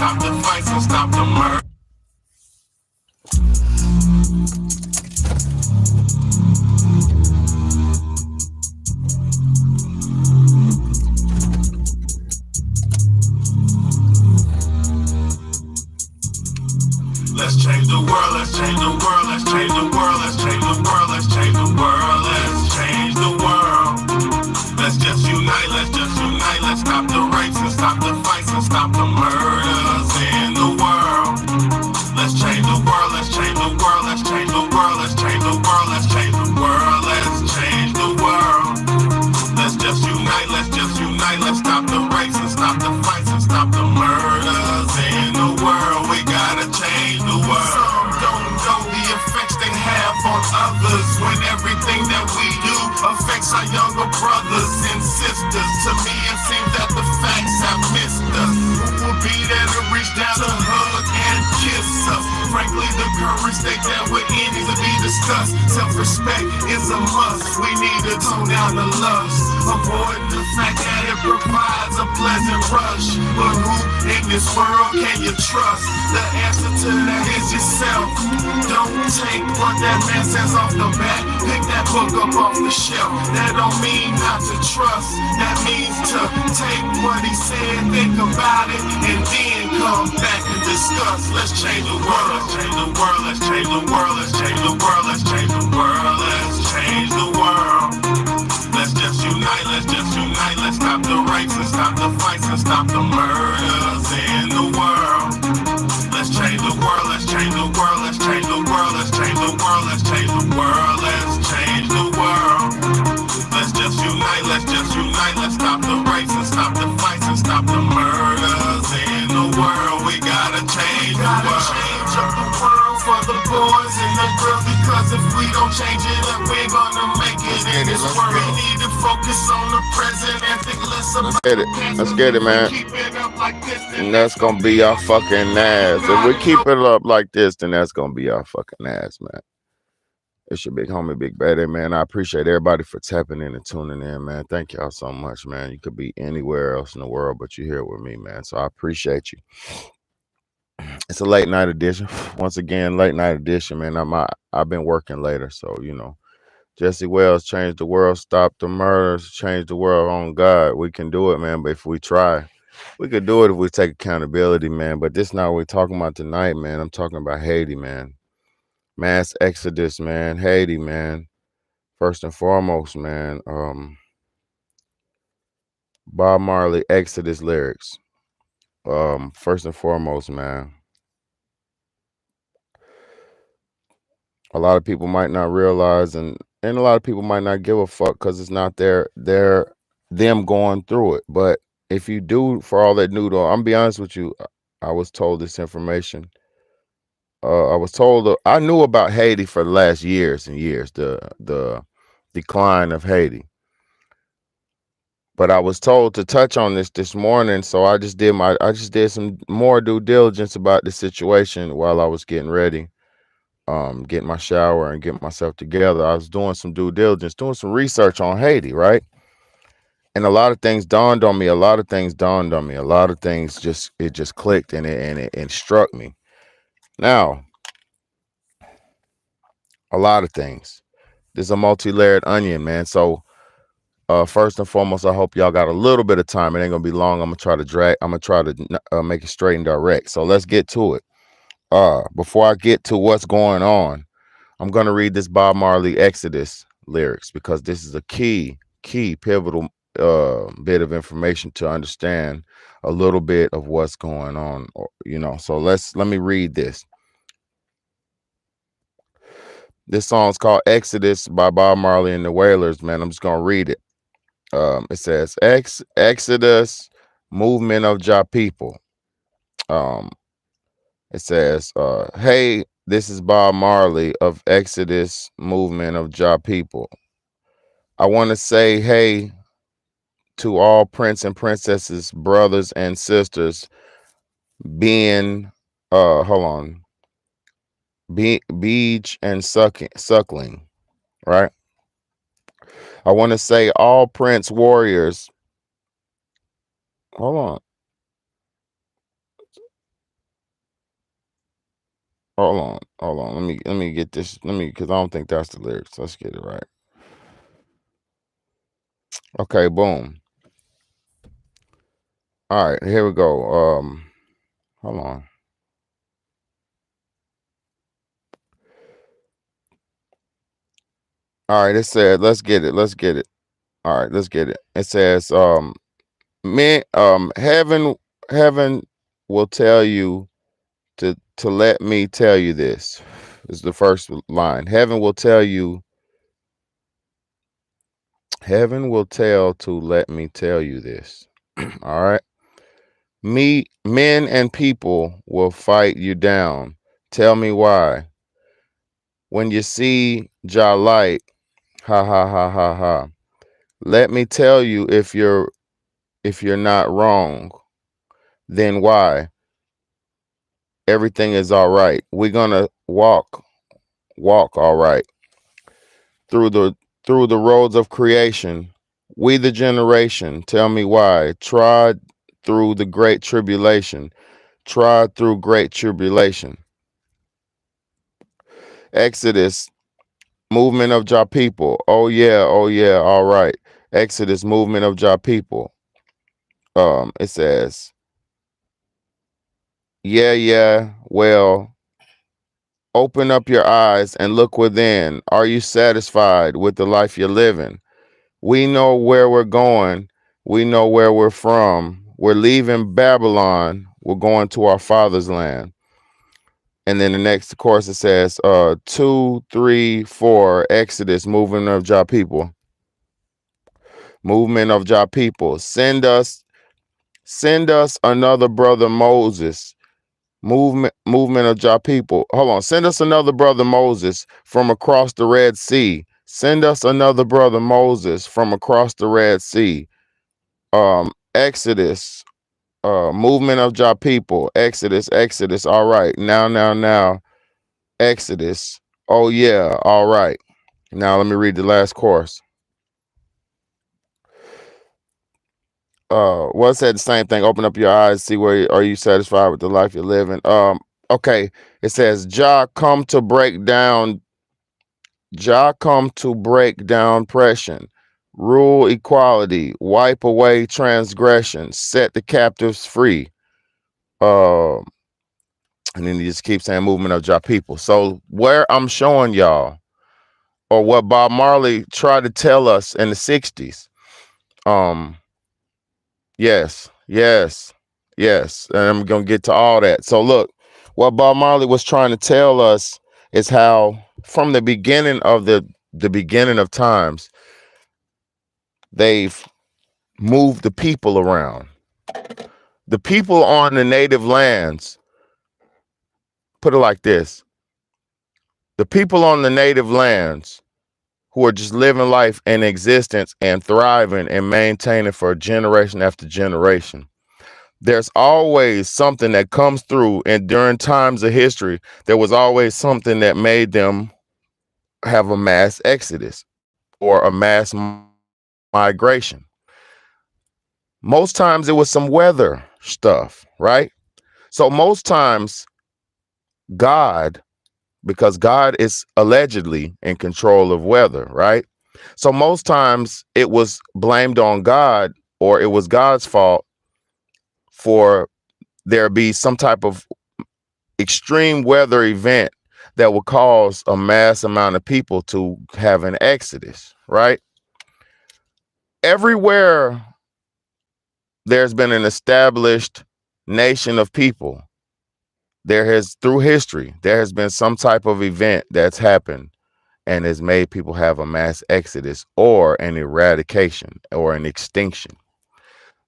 stop the fights and stop the murder. Let's change the world, let's change the world, let's change the world, let's change the world, let's change the world, let's change the world. Let's just unite, let's stop the rapes and stop the fights and stop the murders in the world. Let's change the world, let's change the world, let's change the world, let's change the world, let's change the world, let's change the world. Let's just unite, let's stop the rapes and stop the fights and stop the murders in the world. We gotta change the world. Some don't know the effects they have on others when everything that we do affects our younger brothers and sisters. To me it seems that the facts have missed us. Who will be there to reach down to hug and kiss us? Frankly, the current state that we're in needs to be discussed. Self-respect is a must. We need to tone down the lust, avoid the fact that it provides a pleasant rush. But who in this world can you trust? The answer to that is yourself. Don't take what that man says off the bat. Pick that book up off the shelf. That don't mean not to trust. That means to take what he said, think about it, and then come back and discuss. Let's change the world, let's change the world, let's change the world, let's change the world, let's change the world, let's change the world. Let's just unite, let's stop the rapes and stop the fights and stop the murders in the world. Let's change the world, let's change the world, let's change the world, let's change the world, let's change the world, let's change the world. Let's just unite, let's stop the rapes and stop the fights and stop the murders in the world. We gotta change the world. Change up the world for the boys and the girls, because if we don't change it up, we're gonna make it in this world. We need to focus on the present and think less about the past. Let's get it, man. And that's gonna be our fucking ass. If we keep it up like this, then that's gonna be our fucking ass, man. It's your big homie, Big Bad, man. I appreciate everybody for tapping in and tuning in, man. Thank y'all so much, man. You could be anywhere else in the world, but you're here with me, man. So I appreciate you. It's a late night edition. Once again, late night edition, man. I've been working later, so you know. Jesse Wells changed the world, stop the murders, change the world on God. We can do it, man. But if we try, we could do it if we take accountability, man. But this not what we're talking about tonight, man. I'm talking about Haiti, man. Mass exodus, man. Haiti, man. First and foremost, man. Bob Marley Exodus lyrics. First and foremost, man. A lot of people might not realize, and a lot of people might not give a fuck because it's not them going through it. But if you do, for all that noodle, I'm be honest with you, I was told this information. I was told I knew about Haiti for the last years and years, the decline of Haiti. But I was told to touch on this morning, so I just did some more due diligence about the situation while I was getting ready, get my shower and get myself together. I was doing some due diligence, doing some research on Haiti, right? And a lot of things dawned on me. A lot of things just clicked and it struck me. Now, a lot of things. There's a multi-layered onion, man. So first and foremost, I hope y'all got a little bit of time. It ain't gonna be long. I'm gonna try to make it straight and direct. So let's get to it. Before I get to what's going on, I'm gonna read this Bob Marley Exodus lyrics because this is a key pivotal bit of information to understand a little bit of what's going on. So let me read this. This song's called Exodus by Bob Marley and the Wailers, man. I'm just gonna read it. It says Exodus movement of Jah people. It says, hey, this is Bob Marley of Exodus movement of Jah people. I want to say hey to all prince and princesses, brothers and sisters, being beach and suckling, right? I want to say all prince warriors. Hold on. hold on. Let me get this. Because I don't think that's the lyrics. Let's get it right. Okay, boom. All right, here we go. Hold on. All right, it said, let's get it. Let's get it. All right, let's get it. It says, man, heaven will tell you to let me tell you this. Is the first line. Heaven will tell to let me tell you this. All right. Men and people will fight you down. Tell me why. When you see Jah light, ha ha ha ha ha. Let me tell you, if you're not wrong, then why? Everything is all right. We're gonna walk all right through the roads of creation. We the generation. Tell me why. Trod through the great tribulation. Trod through great tribulation. Exodus, movement of Jah people. Oh yeah, all right. Exodus, movement of Jah people. It says, yeah, well, open up your eyes and look within. Are you satisfied with the life you're living? We know where we're going. We know where we're from. We're leaving Babylon. We're going to our father's land. And then the next course it says, 2, 3, 4, Exodus, movement of Jah people. Movement of Jah people. Send us another brother Moses. Movement of Jah people. Hold on. Send us another brother Moses from across the Red Sea. Send us another brother Moses from across the Red Sea. Exodus, movement of Jah people. Exodus. All right. Now. Exodus. Oh yeah. All right. Now let me read the last course. Well, it said the same thing. Open up your eyes, see where are you satisfied with the life you're living. Okay. It says Jah come to break down oppression, rule equality, wipe away transgression, set the captives free. Uh, and then he just keeps saying movement of Jah people. So where I'm showing y'all, or what Bob Marley tried to tell us in the 60s, um, yes, and I'm gonna get to all that. So look, what Bob Marley was trying to tell us is how from the beginning of the beginning of times, they've moved the people around. The people on the native lands, put it like this, the people on the native lands who are just living life in existence and thriving and maintaining for generation after generation. There's always something that comes through, and during times of history, there was always something that made them have a mass exodus or a mass migration. Most times it was some weather stuff, right? So most times God, because God is allegedly in control of weather, right? So most times it was blamed on God, or it was God's fault for there be some type of extreme weather event that would cause a mass amount of people to have an exodus, right? Everywhere there's been an established nation of people, through history, there has been some type of event that's happened and has made people have a mass exodus or an eradication or an extinction.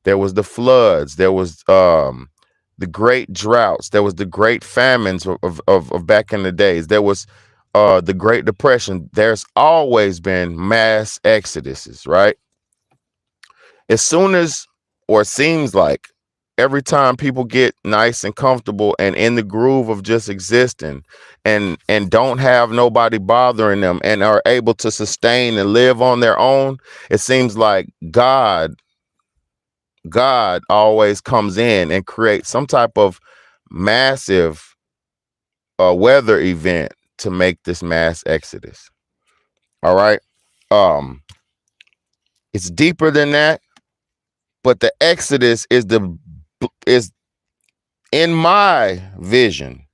There was the floods, there was the great droughts, there was the great famines of back in the days, there was the Great Depression. There's always been mass exoduses, right? As soon as, or it seems like, every time people get nice and comfortable and in the groove of just existing and don't have nobody bothering them and are able to sustain and live on their own, it seems like God always comes in and creates some type of massive a weather event to make this mass exodus. All right. Um, it's deeper than that, but the exodus is in my vision.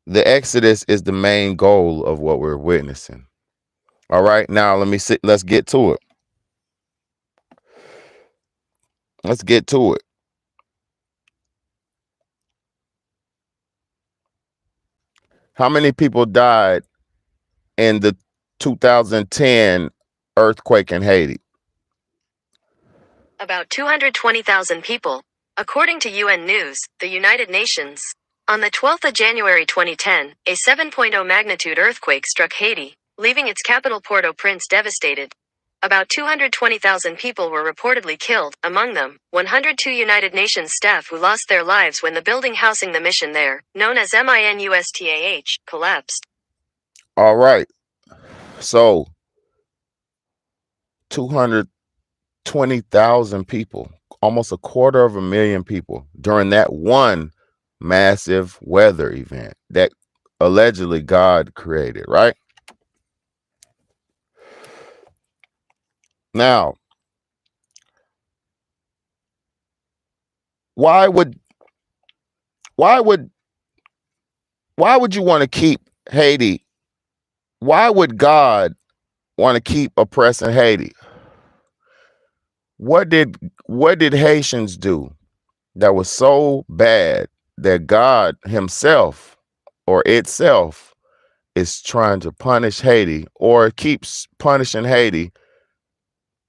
The exodus is the main goal of what we're witnessing. All right. Now let's get to it. Let's get to it. How many people died in the 2010 earthquake in Haiti? About 220,000 people, according to UN News, the United Nations. On the 12th of January 2010, a 7.0 magnitude earthquake struck Haiti, leaving its capital Port-au-Prince devastated. About 220,000 people were reportedly killed, among them, 102 United Nations staff who lost their lives when the building housing the mission there, known as MINUSTAH, collapsed. All right. So 220,000 people, almost 250,000 people during that one massive weather event that allegedly God created, right? Now, why would you want to keep Haiti? Why would God want to keep oppressing Haiti? What did Haitians do that was so bad that God himself or itself is trying to punish Haiti or keeps punishing Haiti?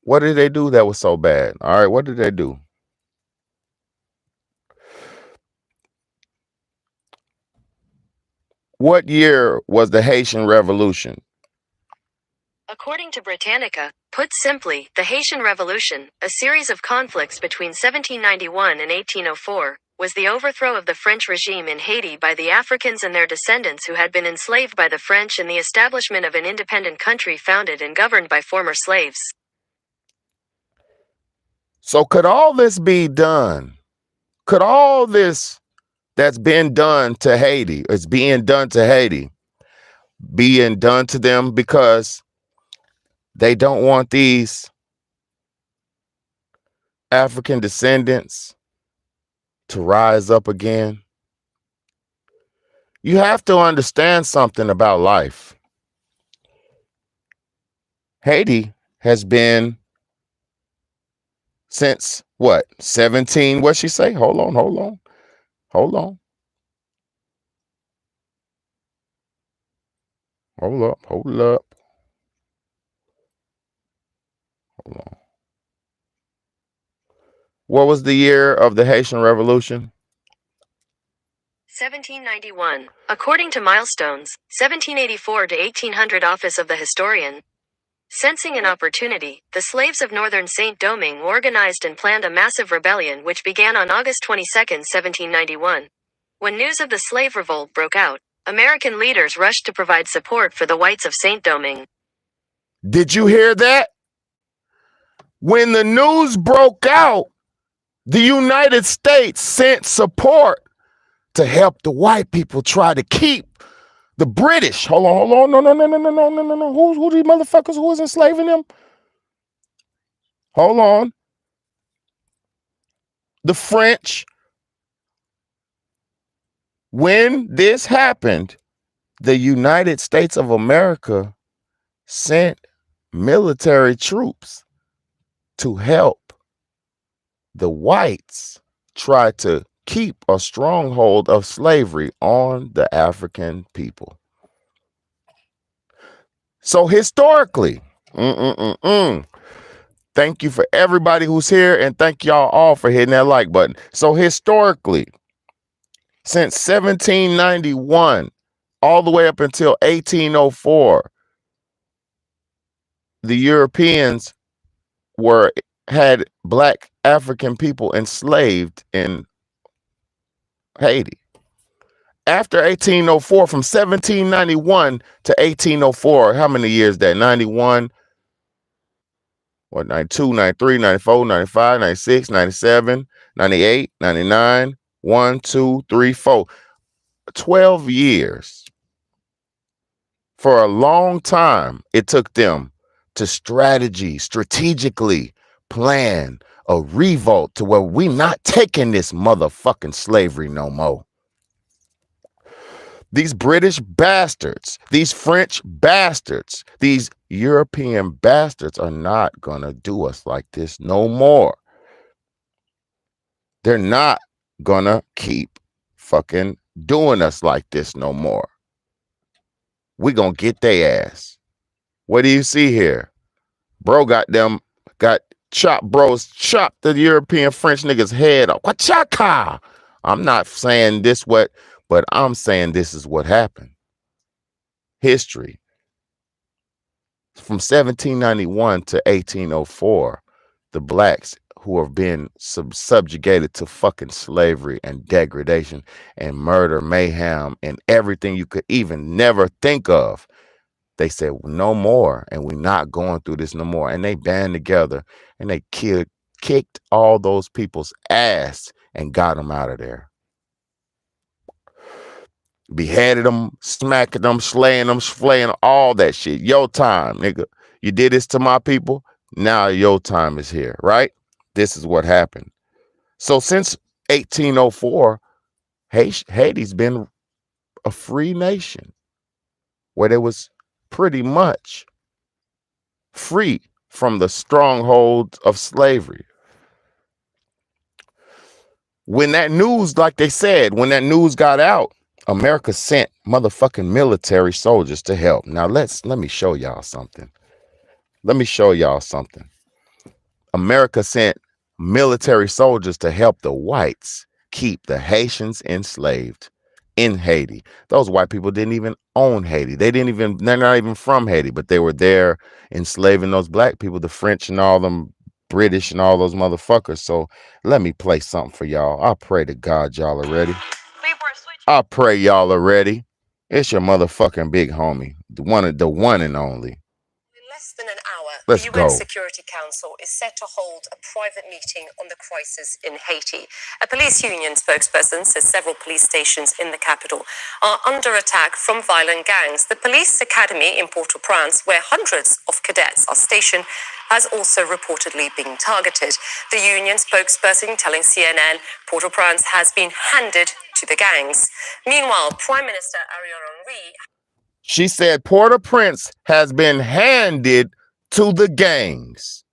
What did they do that was so bad? All right, what did they do? What year was the Haitian Revolution? According to Britannica, put simply, the Haitian Revolution, a series of conflicts between 1791 and 1804, was the overthrow of the French regime in Haiti by the Africans and their descendants who had been enslaved by the French and the establishment of an independent country founded and governed by former slaves. So could all this be done? Could all this that's been done to Haiti, it's being done to Haiti, being done to them because they don't want these African descendants to rise up again? You have to understand something about life. Haiti has been since what? 17, what'd she say? Hold on. Hold up. Hold on. What was the year of the Haitian Revolution? 1791. According to milestones, 1784 to 1800 Office of the Historian. Sensing an opportunity, the slaves of northern Saint-Domingue organized and planned a massive rebellion which began on August 22, 1791. When news of the slave revolt broke out, American leaders rushed to provide support for the whites of Saint-Domingue. Did you hear that? When the news broke out, the United States sent support to help the white people try to keep the British. Hold on. No. Who these motherfuckers who was enslaving them? Hold on. The French. When this happened, the United States of America sent military troops to help the whites try to keep a stronghold of slavery on the African people. So historically, thank you for everybody who's here, and thank y'all all for hitting that like button. So historically, since 1791 all the way up until 1804, the Europeans had black African people enslaved in Haiti. After 1804, from 1791 to 1804, how many years that? 91, what, 92, 93, 94, 95, 96, 97, 98, 99, 1, 2, 3, 4. 12 years. For a long time, it took them to strategically plan a revolt to where we not taking this motherfucking slavery no more. These British bastards, these French bastards, these European bastards are not gonna do us like this no more. They're not gonna keep fucking doing us like this no more. We gonna get their ass. What do you see here? Bro got chopped the European French niggas head off. Wachaka! I'm not saying this but I'm saying this is what happened. History. From 1791 to 1804, the blacks who have been subjugated to fucking slavery and degradation and murder, mayhem, and everything you could even never think of. They said, no more, and we're not going through this no more. And they band together and they kicked all those people's ass and got them out of there. Beheaded them, smacking them, slaying them, flaying all that shit. Your time, nigga. You did this to my people. Now your time is here, right? This is what happened. So since 1804, Haiti's been a free nation where there was pretty much free from the stronghold of slavery. When that news, like they said, when that news got out, America sent motherfucking military soldiers to help. Now let me show y'all something. America sent military soldiers to help the whites keep the Haitians enslaved in Haiti. Those white people didn't even own Haiti. They're not even from Haiti, but they were there enslaving those black people, the French and all them British and all those motherfuckers. So let me play something for y'all. I pray to God y'all are ready. I pray y'all are ready. It's your motherfucking big homie, the one and only. In less than an hour, Let's the go. UN Security Council is set to hold a private meeting on the crisis in Haiti. A police union spokesperson says several police stations in the capital are under attack from violent gangs. The police academy in Port-au-Prince, where hundreds of cadets are stationed, has also reportedly been targeted. The union spokesperson telling CNN Port-au-Prince has been handed to the gangs. Meanwhile, Prime Minister Ariel Henry... She said Port-au-Prince has been handed to the gangs.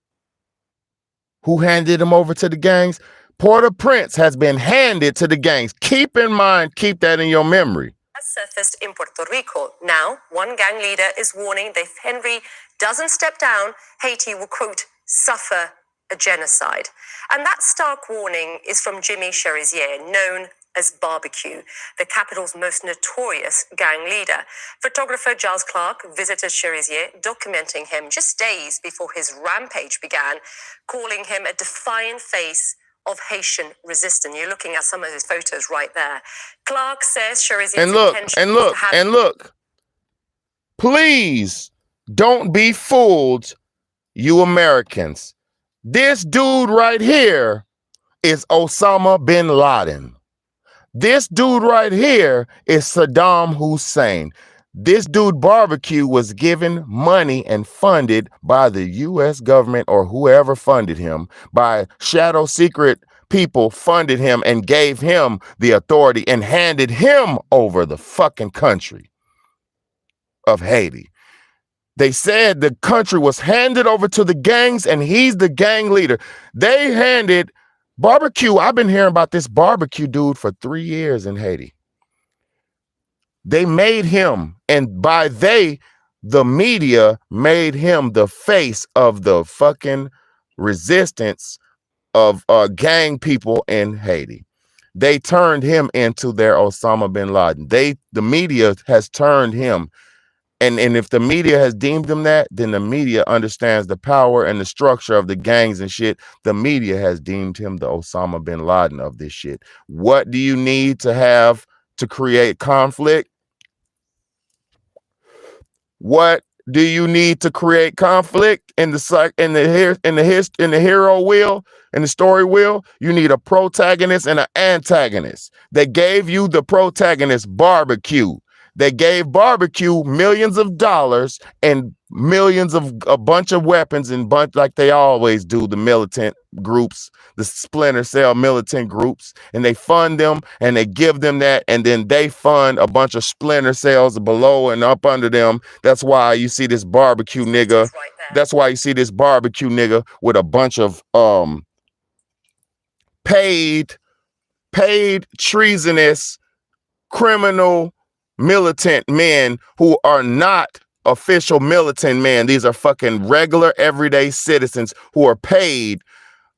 Who handed him over to the gangs? Port-au-Prince has been handed to the gangs. Keep in mind, keep that in your memory. Has surfaced in Puerto Rico. Now, one gang leader is warning that if Henry doesn't step down, Haiti will, quote, suffer a genocide. And that stark warning is from Jimmy Cherizier, known as Barbecue, the capital's most notorious gang leader. Photographer Giles Clark visited Cherizier, documenting him just days before his rampage began, calling him a defiant face of Haitian resistance. You're looking at some of his photos right there. Clark says Cherizier's and look. Please don't be fooled, you Americans. This dude right here is Osama bin Laden. This dude right here is Saddam Hussein. This dude Barbecue was given money and funded by the U.S. government or whoever funded him, by shadow secret people funded him and gave him the authority and handed him over the fucking country of Haiti. They said the country was handed over to the gangs and he's the gang leader. They handed Barbecue. I've been hearing about this Barbecue dude for 3 years in Haiti. They made him, and by the media made him the face of the fucking resistance of gang people in Haiti. They turned him into their Osama bin Laden. The media has turned him. And if the media has deemed him that, then the media understands the power and the structure of the gangs and shit. The media has deemed him the Osama bin Laden of this shit. What do you need to have to create conflict? What Do you need to create conflict in the hero wheel, in the story wheel? You need a protagonist and an antagonist. They gave you the protagonist, Barbecue. They gave Barbecue millions of dollars and millions of a bunch of weapons and bunch like they always do, the militant groups, the splinter cell militant groups, and they fund them and they give them that, and then they fund a bunch of splinter cells below and up under them. That's why you see this Barbecue nigga. That's why you see this Barbecue nigga with a bunch of paid treasonous criminal militant men who are not official militant men. These are fucking regular everyday citizens who are paid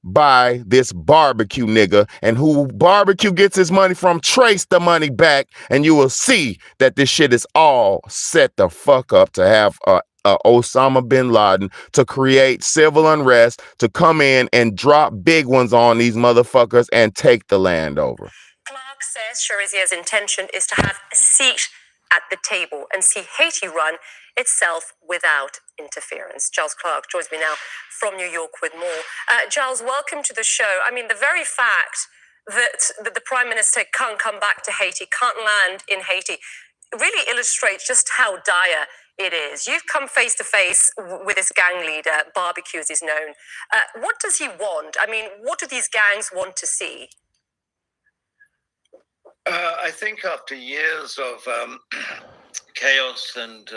by this Barbecue nigga, and who Barbecue gets his money from. Trace the money back and you will see that this shit is all set the fuck up to have Osama bin Laden to create civil unrest, to come in and drop big ones on these motherfuckers and take the land over. Clark says Cherizia's intention is to have a seat at the table and see Haiti run itself without interference. Giles Clark joins me now from New York with more. Giles, welcome to the show. I mean, the very fact that the Prime Minister can't come back to Haiti, can't land in Haiti, really illustrates just how dire it is. You've come face to face with this gang leader, Barbecue as is known. What does he want? I mean, what do these gangs want to see? I think after years of chaos and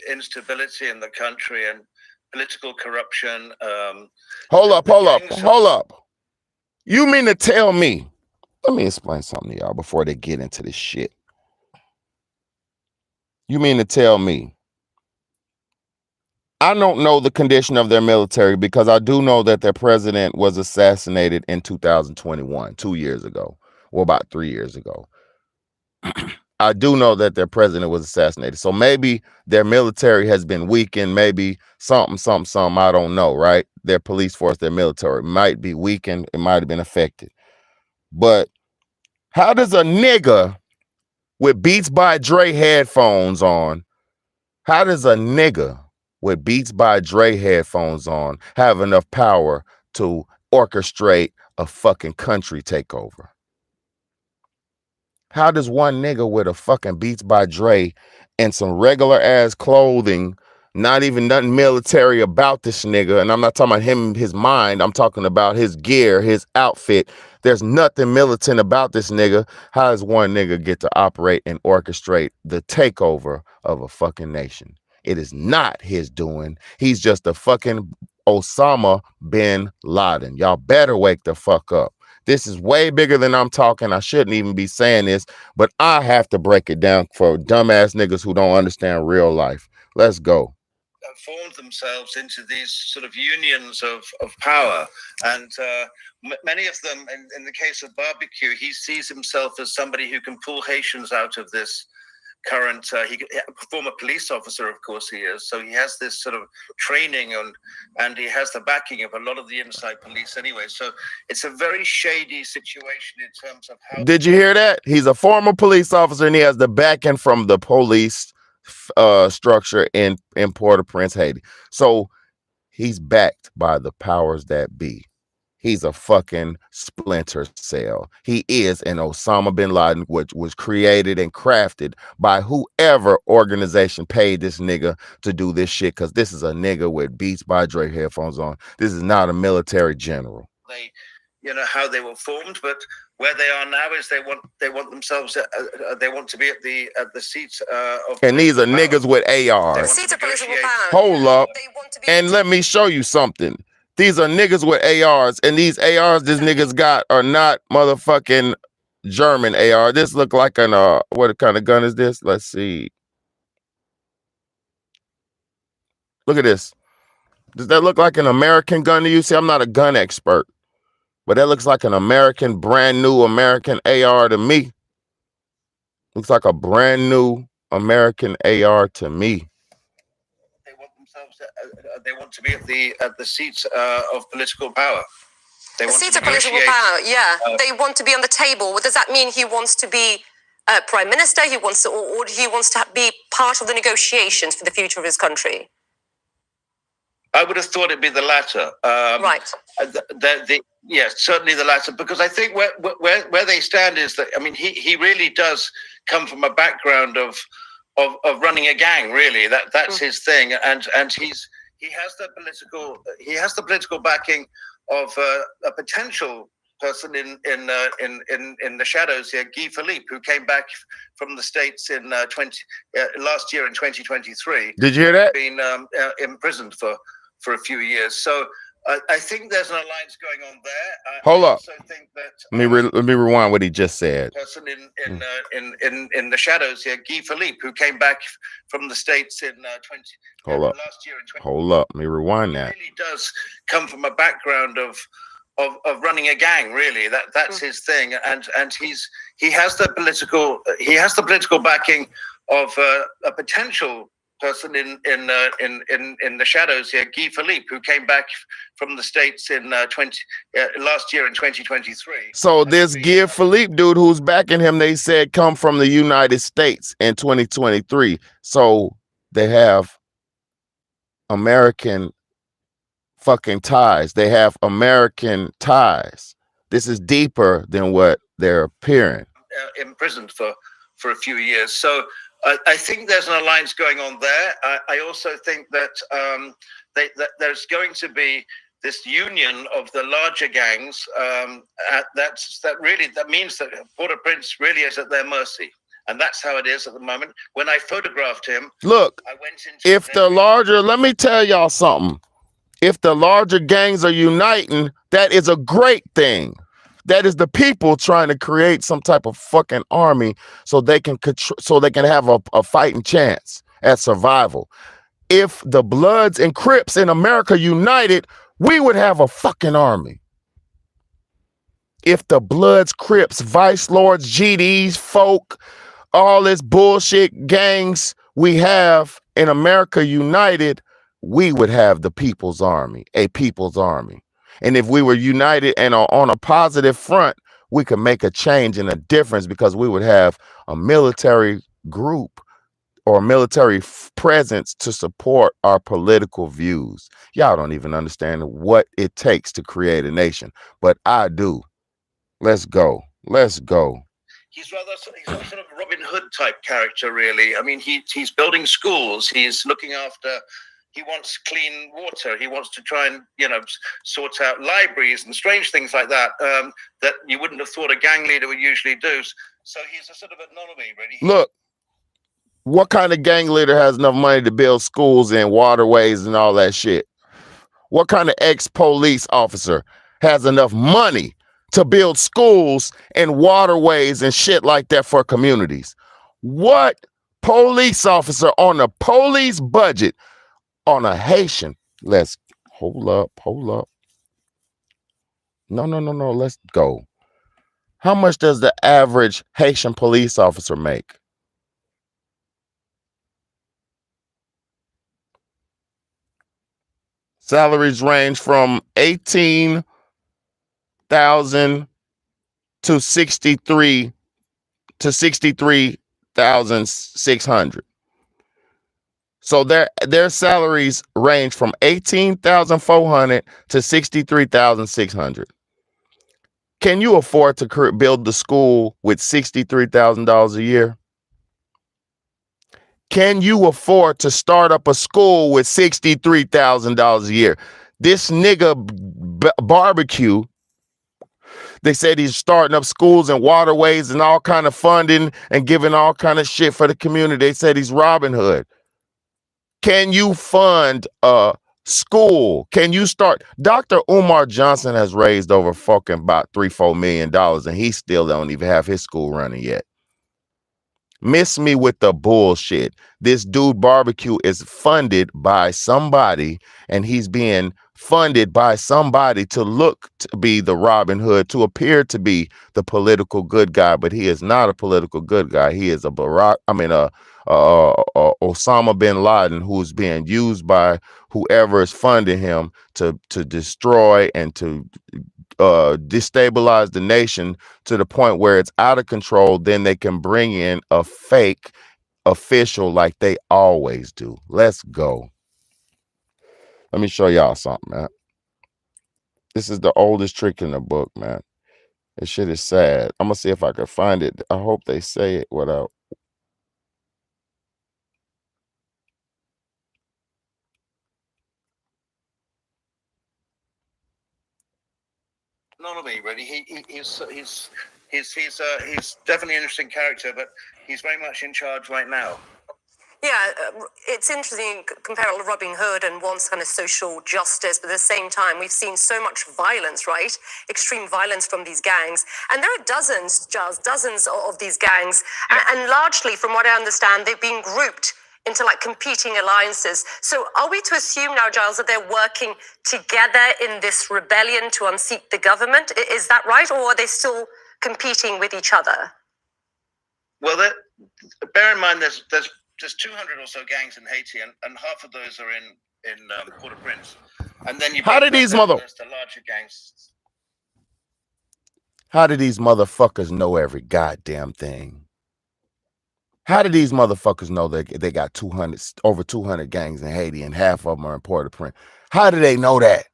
instability in the country and political corruption. Hold up. You mean to tell me, let me explain something to y'all before they get into this shit. You mean to tell me, I don't know the condition of their military, because I do know that their president was assassinated in 2021, 2 years ago, or about 3 years ago. I do know that their president was assassinated. So maybe their military has been weakened, maybe something, I don't know, right? Their police force, their military might be weakened, it might have been affected. But how does a nigga with Beats by Dre headphones on, how does a nigga with Beats by Dre headphones on have enough power to orchestrate a fucking country takeover? How does one nigga with a fucking Beats by Dre and some regular ass clothing, not even nothing military about this nigga, and I'm not talking about him, his mind, I'm talking about his gear, his outfit. There's nothing militant about this nigga. How does one nigga get to operate and orchestrate the takeover of a fucking nation? It is not his doing. He's just a fucking Osama bin Laden. Y'all better wake the fuck up. This is way bigger than I'm talking. I shouldn't even be saying this, but I have to break it down for dumbass niggas who don't understand real life. Let's go. Formed themselves into these sort of unions of power. And many of them, in the case of Barbecue, he sees himself as somebody who can pull Haitians out of this current, a former police officer, of course he is. So he has this sort of training and he has the backing of a lot of the inside police anyway. So it's a very shady situation in terms of how... Did you hear that? He's a former police officer and he has the backing from the police structure in Port-au-Prince, Haiti. So he's backed by the powers that be. He's a fucking splinter cell. He is an Osama bin Laden, which was created and crafted by whoever organization paid this nigga to do this shit, because this is a nigga with Beats by Dre headphones on. This is not a military general. You know how they were formed, but where they are now is they want themselves. They want to be at the seats of. And these are niggas with ARs. Seats of political power. Hold up, and let me show you something. These are niggas with ARs, and these ARs this niggas got are not motherfucking German AR. This look like an what kind of gun is this? Let's see. Look at this. Does that look like an American gun to you? See, I'm not a gun expert, but that looks like an American, brand new American AR to me. Looks like a brand new American AR to me. They want to be at the seats of political power. The seats of political power, yeah. They want to be on the table. What does that mean? He wants to be prime minister. He wants to, or he wants to be part of the negotiations for the future of his country. I would have thought it'd be the latter. Right. Yes, certainly the latter, because I think where they stand is that, I mean, he really does come from a background of running a gang. Really, that's his thing, and he has the political backing of a potential person in the shadows here, Guy Philippe, who came back from the States in last year in 2023. Did you hear that? Been imprisoned for a few years. So I think there's an alliance going on there. Hold up. I also think that let me rewind what he just said. Person in the shadows here, Guy Philippe, who came back from the States in last year in Hold up. Let me rewind that. Really does come from a background of running a gang. Really, that's his thing, and he has the political backing of a potential person in the shadows here, Guy Philippe, who came back from the States in last year in 2023. So this Guy Philippe dude who's backing him, they said come from the United States in 2023. So they have American fucking ties. They have American ties. This is deeper than what they're appearing. Imprisoned for a few years. So I think there's an alliance going on there. I also think that there's going to be this union of the larger gangs. That means that Port-au-Prince really is at their mercy. And that's how it is at the moment. When I photographed him, look, let me tell y'all something. If the larger gangs are uniting, that is a great thing. That is the people trying to create some type of fucking army so they can have a fighting chance at survival. If the Bloods and Crips in America united, we would have a fucking army. If the Bloods, Crips, Vice Lords, GDs, folk, all this bullshit gangs we have in America united, we would have the people's army, a people's army. And if we were united and on a positive front, we could make a change and a difference, because we would have a military group or a military presence to support our political views. Y'all don't even understand what it takes to create a nation, but I do. Let's go. Let's go. He's a sort of Robin Hood type character, really. I mean, he's building schools. He's looking after. He wants clean water. He wants to try and, sort out libraries and strange things like that, that you wouldn't have thought a gang leader would usually do. So he's a sort of anomaly, really. Look, what kind of gang leader has enough money to build schools and waterways and all that shit? What kind of ex-police officer has enough money to build schools and waterways and shit like that for communities? What police officer on a police budget on a Haitian? Let's hold up. No. Let's go. How much does the average Haitian police officer make? Salaries range from 18,000 to 63,600. So their salaries range from 18,400 to 63,600. Can you afford to build the school with $63,000 a year? Can you afford to start up a school with $63,000 a year? This nigga barbecue, they said he's starting up schools and waterways and all kind of funding and giving all kind of shit for the community. They said he's Robin Hood. Can you fund a school? Can you start? Dr. Umar Johnson has raised over fucking about $3-4 million, and he still don't even have his school running yet. Miss me with the bullshit. This dude barbecue is funded by somebody, and he's being funded by somebody to look to be the Robin Hood, to appear to be the political good guy, but he is not a political good guy. He is Osama bin Laden, who's being used by whoever is funding him to destroy and to destabilize the nation to the point where it's out of control. Then they can bring in a fake official like they always do. Let's go. Let me show y'all something, man. This is the oldest trick in the book, man. This shit is sad. I'm gonna see if I can find it. I hope they say it without. Not me, really. He's definitely an interesting character, but he's very much in charge right now. Yeah, it's interesting compare Robin Hood and wants kind of social justice, but at the same time, we've seen so much violence, right? Extreme violence from these gangs. And there are dozens, Giles, dozens of these gangs. And largely, from what I understand, they've been grouped into like competing alliances. So are we to assume now, Giles, that they're working together in this rebellion to unseat the government? Is that right? Or are they still competing with each other? Well, bear in mind there's 200 or so gangs in Haiti, and half of those are in Port-au-Prince. And then How did these mother? The larger gangs. How do these motherfuckers know every goddamn thing? How do these motherfuckers know that they got over 200 gangs in Haiti and half of them are in Port-au-Prince? How do they know that?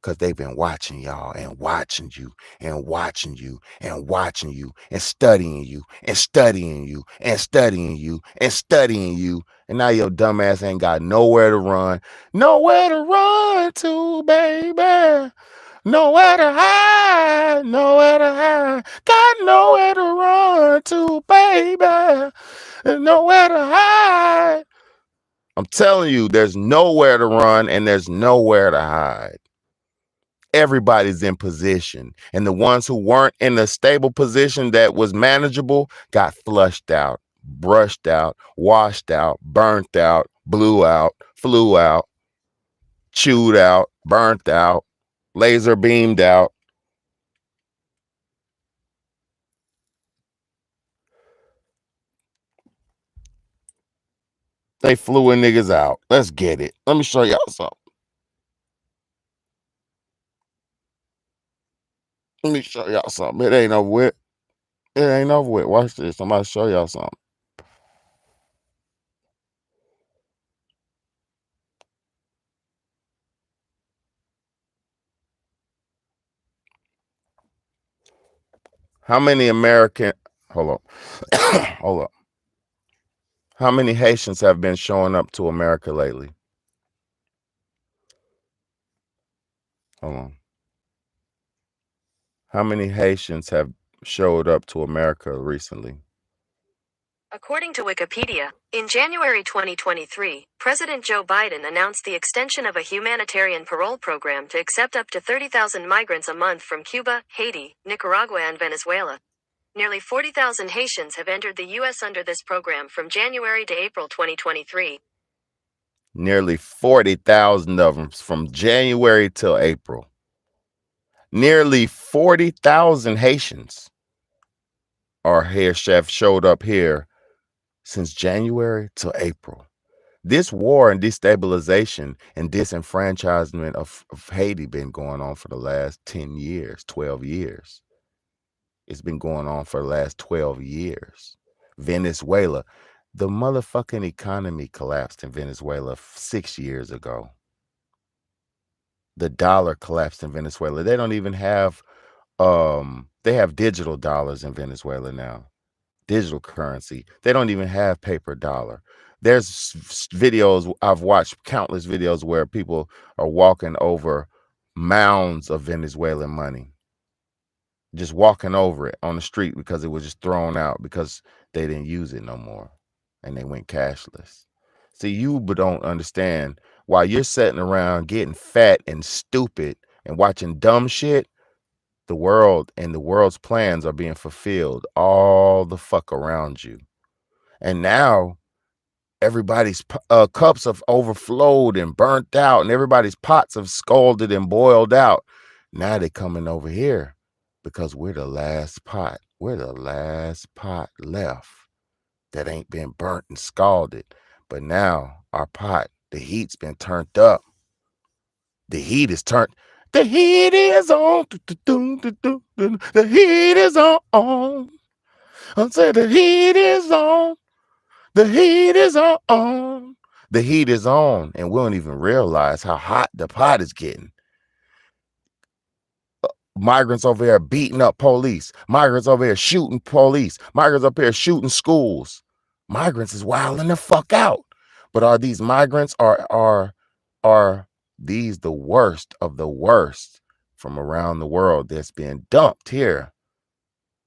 Because they've been watching y'all and watching you and watching you and watching you and studying you and studying you and studying you and studying you. And now your dumb ass ain't got nowhere to run. Nowhere to run to, baby. Nowhere to hide. Nowhere to hide. Got nowhere to run to, baby. Nowhere to hide. I'm telling you, there's nowhere to run and there's nowhere to hide. Everybody's in position, and the ones who weren't in a stable position that was manageable got flushed out, brushed out, washed out, burnt out, blew out, flew out, chewed out, burnt out, laser beamed out. They flew in niggas out. Let's get it. Let me show y'all something. Let me show y'all something. It ain't over with. It ain't over with. Watch this. I'm about to show y'all something. How many American... Hold on. Hold up. How many Haitians have been showing up to America lately? Hold on. How many Haitians have showed up to America recently? According to Wikipedia, in January 2023, President Joe Biden announced the extension of a humanitarian parole program to accept up to 30,000 migrants a month from Cuba, Haiti, Nicaragua, and Venezuela. Nearly 40,000 Haitians have entered the U.S. under this program from January to April 2023. Nearly 40,000 of them from January till April. Nearly 40,000 Haitians are here, chef, showed up here since January till April. This war and destabilization and disenfranchisement of Haiti been going on for the last 10 years, 12 years. It's been going on for the last 12 years. Venezuela, the motherfucking economy collapsed in Venezuela 6 years ago. The dollar collapsed in Venezuela. They don't even have, they have digital dollars in Venezuela now. Digital currency. They don't even have paper dollar. There's videos, I've watched countless videos where people are walking over mounds of Venezuelan money. Just walking over it on the street because it was just thrown out because they didn't use it no more and they went cashless. See, you don't understand while you're sitting around getting fat and stupid and watching dumb shit, the world and the world's plans are being fulfilled all the fuck around you. And now everybody's cups have overflowed and burnt out and everybody's pots have scalded and boiled out. Now they're coming over here because we're the last pot. We're the last pot left that ain't been burnt and scalded. But now our pot, the heat's been turned up. The heat is turned. The heat is on. The heat is on. I said the heat is on. The heat is on. The heat is on, and we don't even realize how hot the pot is getting. Migrants over here beating up police. Migrants over here shooting police. Migrants up here shooting schools. Migrants is wilding the fuck out. But are these migrants, are these the worst of the worst from around the world that's being dumped here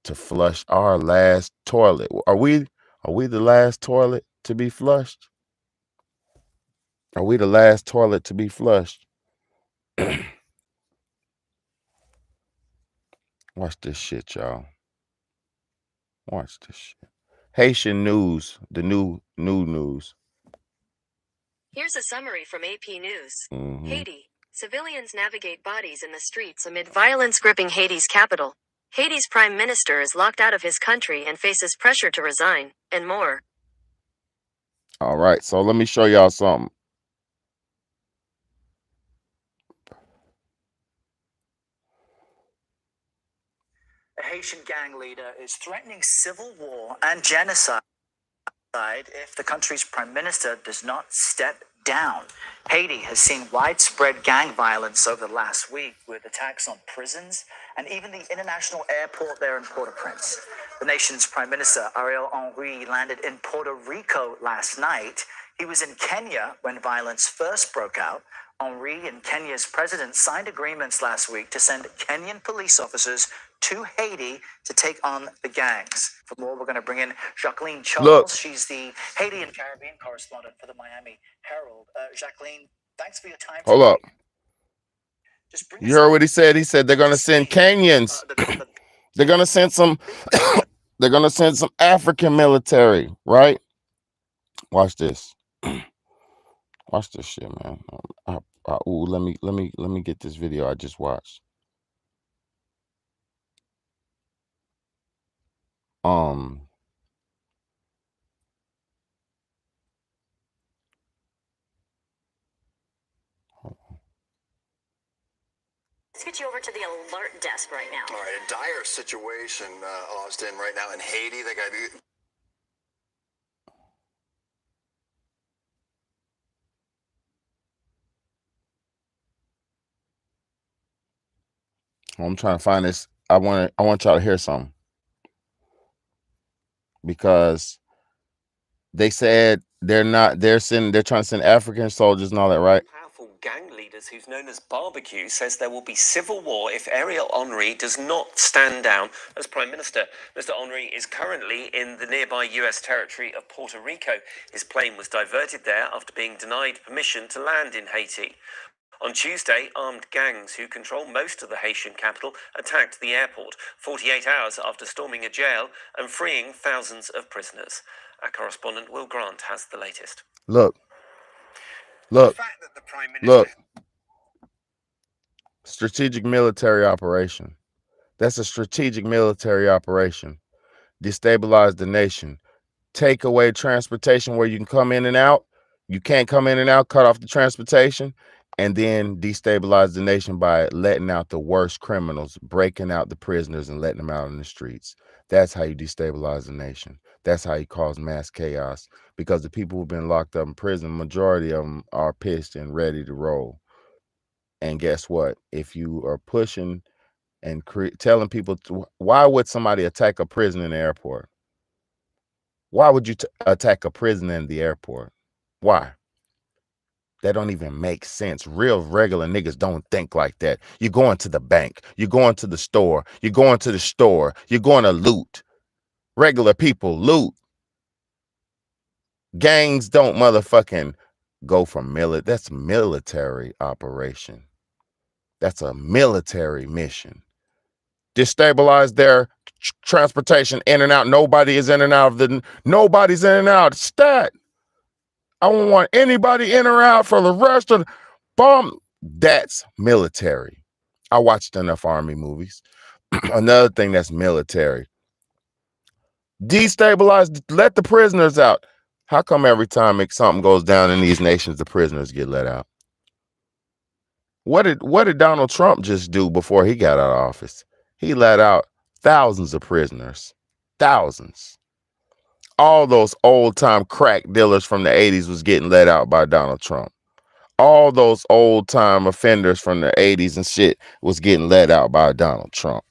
to flush our last toilet? Are we the last toilet to be flushed? Are we the last toilet to be flushed? Watch this shit, y'all. Watch this shit. Haitian news, the new news. Here's a summary from AP News. Haiti. Civilians navigate bodies in the streets amid violence gripping Haiti's capital. Haiti's prime minister is locked out of his country and faces pressure to resign, and more. All right, so let me show y'all something. A Haitian gang leader is threatening civil war and genocide if the country's prime minister does not step down. Haiti has seen widespread gang violence over the last week, with attacks on prisons and even the international airport there in Port-au-Prince. The nation's prime minister, Ariel Henry, landed in Puerto Rico last night. He was in Kenya when violence first broke out. Henry and Kenya's president signed agreements last week to send Kenyan police officers to Haiti to take on the gangs. For more, we're going to bring in Jacqueline Charles. Look. She's the Haiti and Caribbean correspondent for the Miami Herald. Jacqueline, thanks for your time. Hold up. Just bring You heard what he said? He said they're going to send Kenyans. They're going to send some they're going to send some African military, right? Watch this. Watch this shit, man. Let me get this video I just watched. Let's get you over to the alert desk right now. All right, a dire situation, Austin, right now in Haiti. They got. I'm trying to find this. I want y'all to hear something, because they said they're trying to send African soldiers and all that, right? Powerful gang leaders who's known as Barbecue says there will be civil war if Ariel Henry does not stand down as Prime Minister. Mr. Henry is currently in the nearby US territory of Puerto Rico. His plane was diverted there after being denied permission to land in Haiti. On Tuesday, armed gangs who control most of the Haitian capital attacked the airport 48 hours after storming a jail and freeing thousands of prisoners. Our correspondent Will Grant has the latest. Look. Strategic military operation. That's a strategic military operation. Destabilize the nation. Take away transportation where you can come in and out. You can't come in and out, cut off the transportation, and then destabilize the nation by letting out the worst criminals, breaking out the prisoners and letting them out in the streets. That's how you destabilize the nation. That's how you cause mass chaos, because the people who've been locked up in prison, majority of them are pissed and ready to roll. And guess what? If you are pushing and telling people, why would somebody attack a prison in the airport? Why would you attack a prison in the airport? Why? That don't even make sense. Real regular niggas don't think like that. You're going to the bank. You're going to the store. You're going to the store. You're going to loot. Regular people loot. Gangs don't motherfucking go for that's military operation. That's a military mission. Destabilize their transportation in and out. Nobody's in and out. Stat. I don't want anybody in or out for the rest of the bomb. That's military. I watched enough army movies. Another thing that's military. Destabilize, let the prisoners out. How come every time something goes down in these nations, the prisoners get let out? What did Donald Trump just do before he got out of office? He let out thousands of prisoners. Thousands. All those old-time crack dealers from the 80s was getting let out by Donald Trump. All those old-time offenders from the 80s and shit was getting let out by Donald Trump.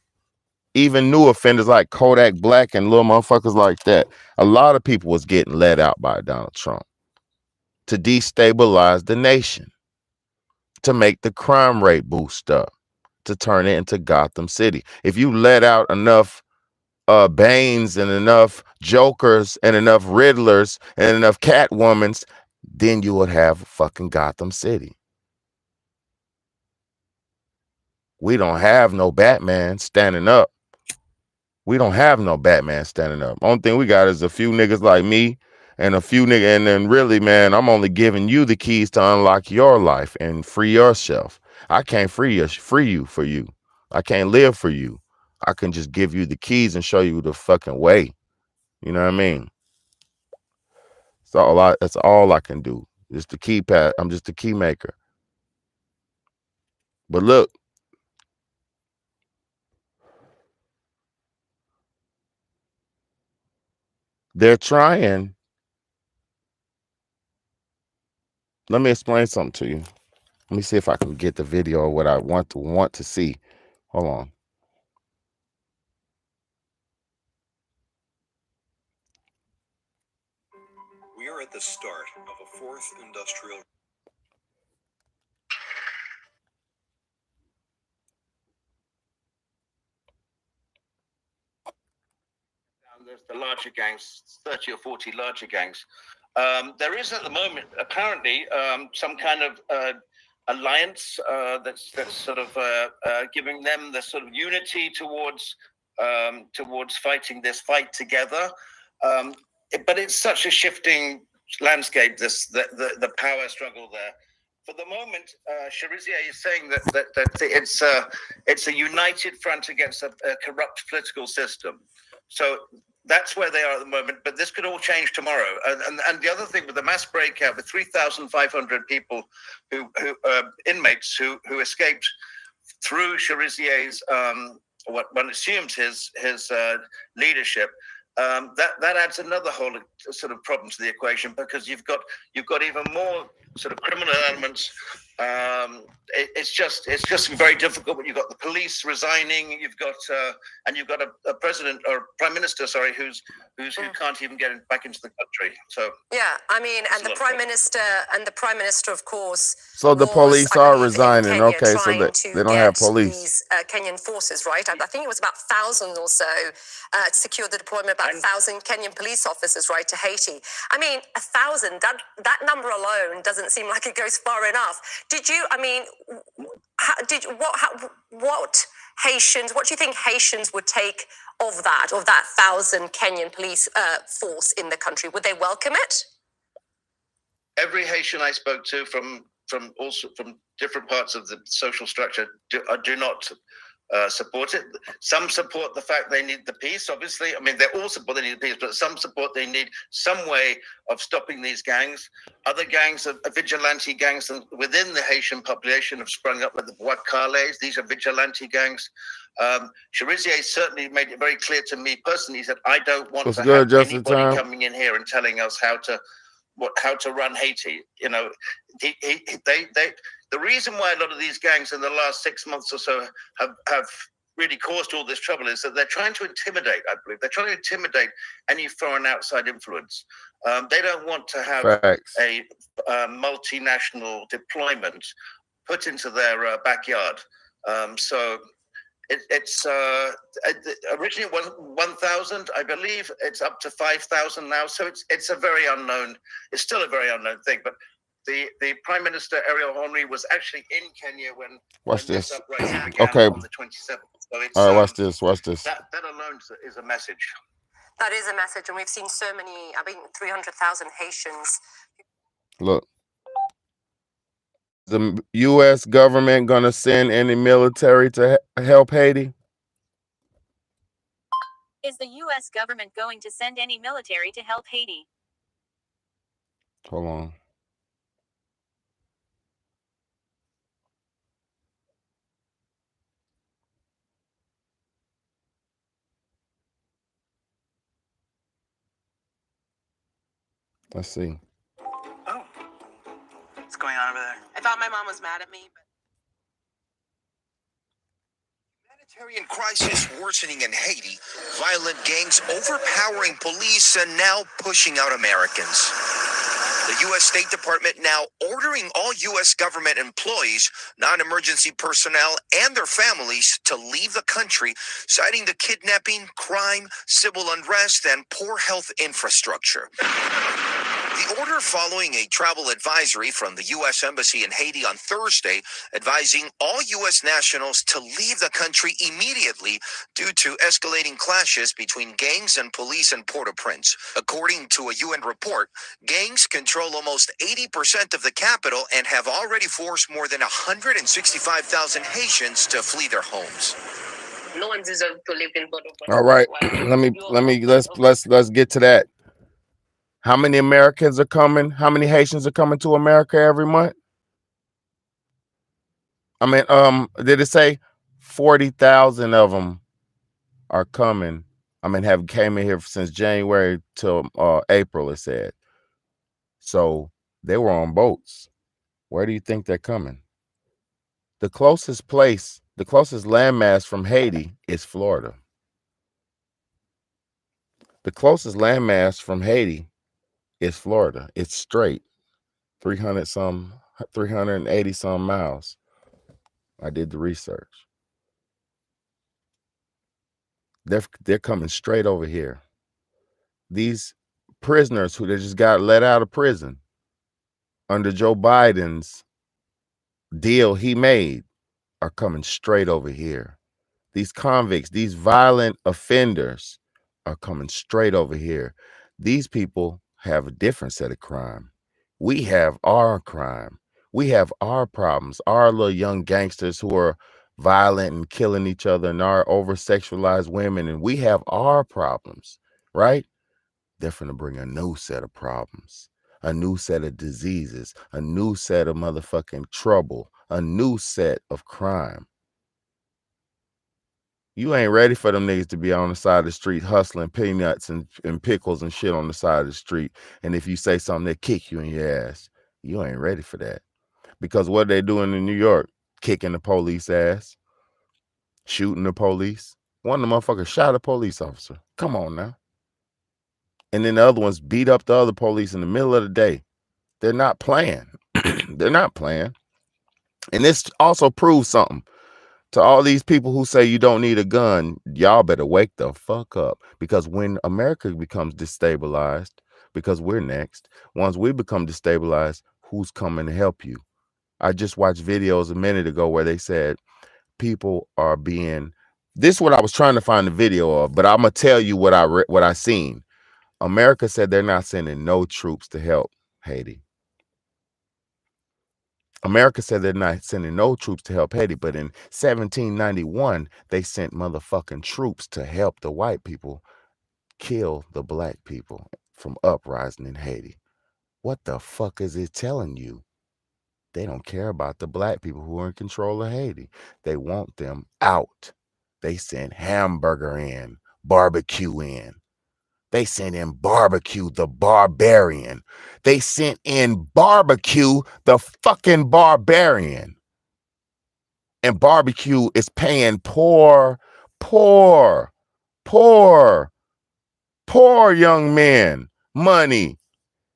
Even new offenders like Kodak Black and little motherfuckers like that. A lot of people was getting let out by Donald Trump to destabilize the nation, to make the crime rate boost up, to turn it into Gotham City. If you let out enough Banes and enough Jokers and enough Riddlers and enough Catwomans, then you would have fucking Gotham City. We don't have no Batman standing up. We don't have no Batman standing up. Only thing we got is a few niggas like me and a few niggas. And then really, man, I'm only giving you the keys to unlock your life and free yourself. I can't free you for you. I can't live for you. I can just give you the keys and show you the fucking way. You know what I mean? That's all I can do. Just the keypad. I'm just the key maker. But look, they're trying. Let me explain something to you. Let me see if I can get the video of what I want to see. Hold on. We are at the start of a fourth industrial. There's the larger gangs, 30 or 40 larger gangs. There is at the moment apparently some kind of alliance that's sort of giving them the sort of unity towards fighting this fight together. But it's such a shifting landscape, the power struggle there. For the moment, Cherizier is saying that it's a united front against a corrupt political system. So that's where they are at the moment, but this could all change tomorrow. And the other thing with the mass breakout, with 3,500 people who inmates who escaped through Cherizier's what one assumes his leadership. That adds another whole sort of problem to the equation, because you've got even more sort of criminal elements. It's just very difficult when you've got the police resigning. You've got a president or prime minister, sorry, who can't even get back into the country. So yeah, I mean, and the prime minister, of course. So the police are resigning. Okay, so they don't have police. These Kenyan forces, right? I think it was about 1,000 or so secured the deployment of about 1,000 Kenyan police officers, right, to Haiti. I mean, 1,000. That number alone doesn't seem like it goes far enough. Did you? I mean, what Haitians? What do you think Haitians would take of that 1,000 Kenyan police force in the country? Would they welcome it? Every Haitian I spoke to from different parts of the social structure do not support it. Some support the fact they need the peace, obviously. I mean, they all support they need the peace, but some support they need some way of stopping these gangs. Other gangs, vigilante gangs within the Haitian population have sprung up with the Bois-Calais. These are vigilante gangs. Cherizier certainly made it very clear to me personally. He said, I don't want to have anybody coming in here and telling us how to run Haiti. You know, the reason why a lot of these gangs in the last 6 months or so have really caused all this trouble is that they're trying to intimidate, I believe. They're trying to intimidate any foreign outside influence. They don't want to have a multinational deployment put into their backyard. So it's originally 1,000. I believe it's up to 5,000 now. So it's a very unknown. It's still a very unknown thing. But the Prime Minister Ariel Henry was actually in Kenya when this uprising began on the 27th. So it's, all right, watch this. That alone is a message. That is a message, and we've seen so many. I mean, 300,000 Haitians. Look. The U.S. government gonna send any military to help Haiti? Is the U.S. government going to send any military to help Haiti? Hold on. Let's see. Oh, what's going on over there? I thought my mom was mad at me, but Humanitarian crisis worsening in Haiti, violent gangs overpowering police and now pushing out Americans. The U.S. State Department now ordering all U.S. government employees, non-emergency personnel, and their families to leave the country, citing the kidnapping, crime, civil unrest, and poor health infrastructure. The order following a travel advisory from the U.S. Embassy in Haiti on Thursday, advising all U.S. nationals to leave the country immediately due to escalating clashes between gangs and police in Port-au-Prince. According to a UN report, gangs control almost 80% of the capital and have already forced more than 165,000 Haitians to flee their homes. no one deserves to live in Port-au-Prince. All right. Let's get to that. How many Americans are coming? How many Haitians are coming to America every month? I mean, did it say 40,000 of them are coming? I mean, have came in here since January till April, it said. So they were on boats. Where do you think they're coming? The closest place, the closest landmass from Haiti is Florida. The closest landmass from Haiti is Florida. It's straight 380 some miles. I did the research. They're coming straight over here. These prisoners who they just got let out of prison under Joe Biden's deal he made are coming straight over here. These convicts, these violent offenders are coming straight over here. These people have a different set of crime. We have our crime. We have our problems, our little young gangsters who are violent and killing each other, and our over-sexualized women, and we have our problems, right? They're finna bring a new set of problems, a new set of diseases, a new set of motherfucking trouble, a new set of crime. You ain't ready for them niggas to be on the side of the street hustling peanuts and pickles and shit on the side of the street. And if you say something, they kick you in your ass. You ain't ready for that. Because what they doing in New York, kicking the police ass, shooting the police. One of the motherfuckers shot a police officer. Come on now. And then the other ones beat up the other police in the middle of the day. They're not playing. They're not playing. And this also proves something. To all these people who say you don't need a gun, y'all better wake the fuck up. Because when America becomes destabilized, because we're next, once we become destabilized, who's coming to help you? I just watched videos a minute ago where they said people are being, this is what I was trying to find the video of, but I'm going to tell you what I seen. America said they're not sending no troops to help Haiti. America said they're not sending no troops to help Haiti, but in 1791, they sent motherfucking troops to help the white people kill the black people from uprising in Haiti. What the fuck is it telling you? They don't care about the black people who are in control of Haiti. They want them out. They sent hamburger in, barbecue in. They sent in Barbecue the Barbarian. They sent in Barbecue the fucking Barbarian. And Barbecue is paying poor young men money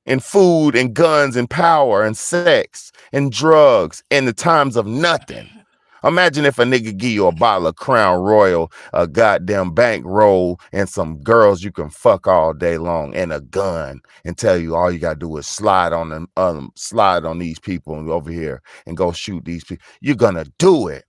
and food and guns and power and sex and drugs in the times of nothing. Imagine if a nigga give you a bottle of Crown Royal, a goddamn bankroll, and some girls you can fuck all day long, and a gun, and tell you all you gotta do is slide on them, slide on these people over here and go shoot these people. You're gonna do it.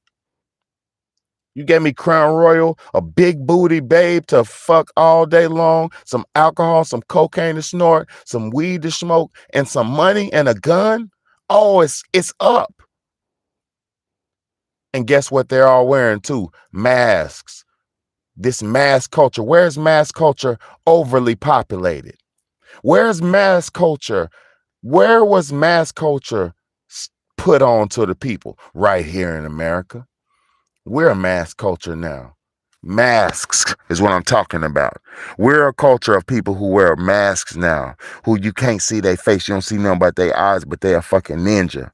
You gave me Crown Royal, a big booty babe to fuck all day long, some alcohol, some cocaine to snort, some weed to smoke, and some money and a gun. Oh, it's up. And guess what they're all wearing too? Masks. This mask culture. Where's mask culture overly populated? Where's mask culture? Where was mask culture put on to the people? Right here in America. We're a mask culture now. Masks is what I'm talking about. We're a culture of people who wear masks now, who you can't see their face. You don't see nothing but their eyes, but they are fucking ninja.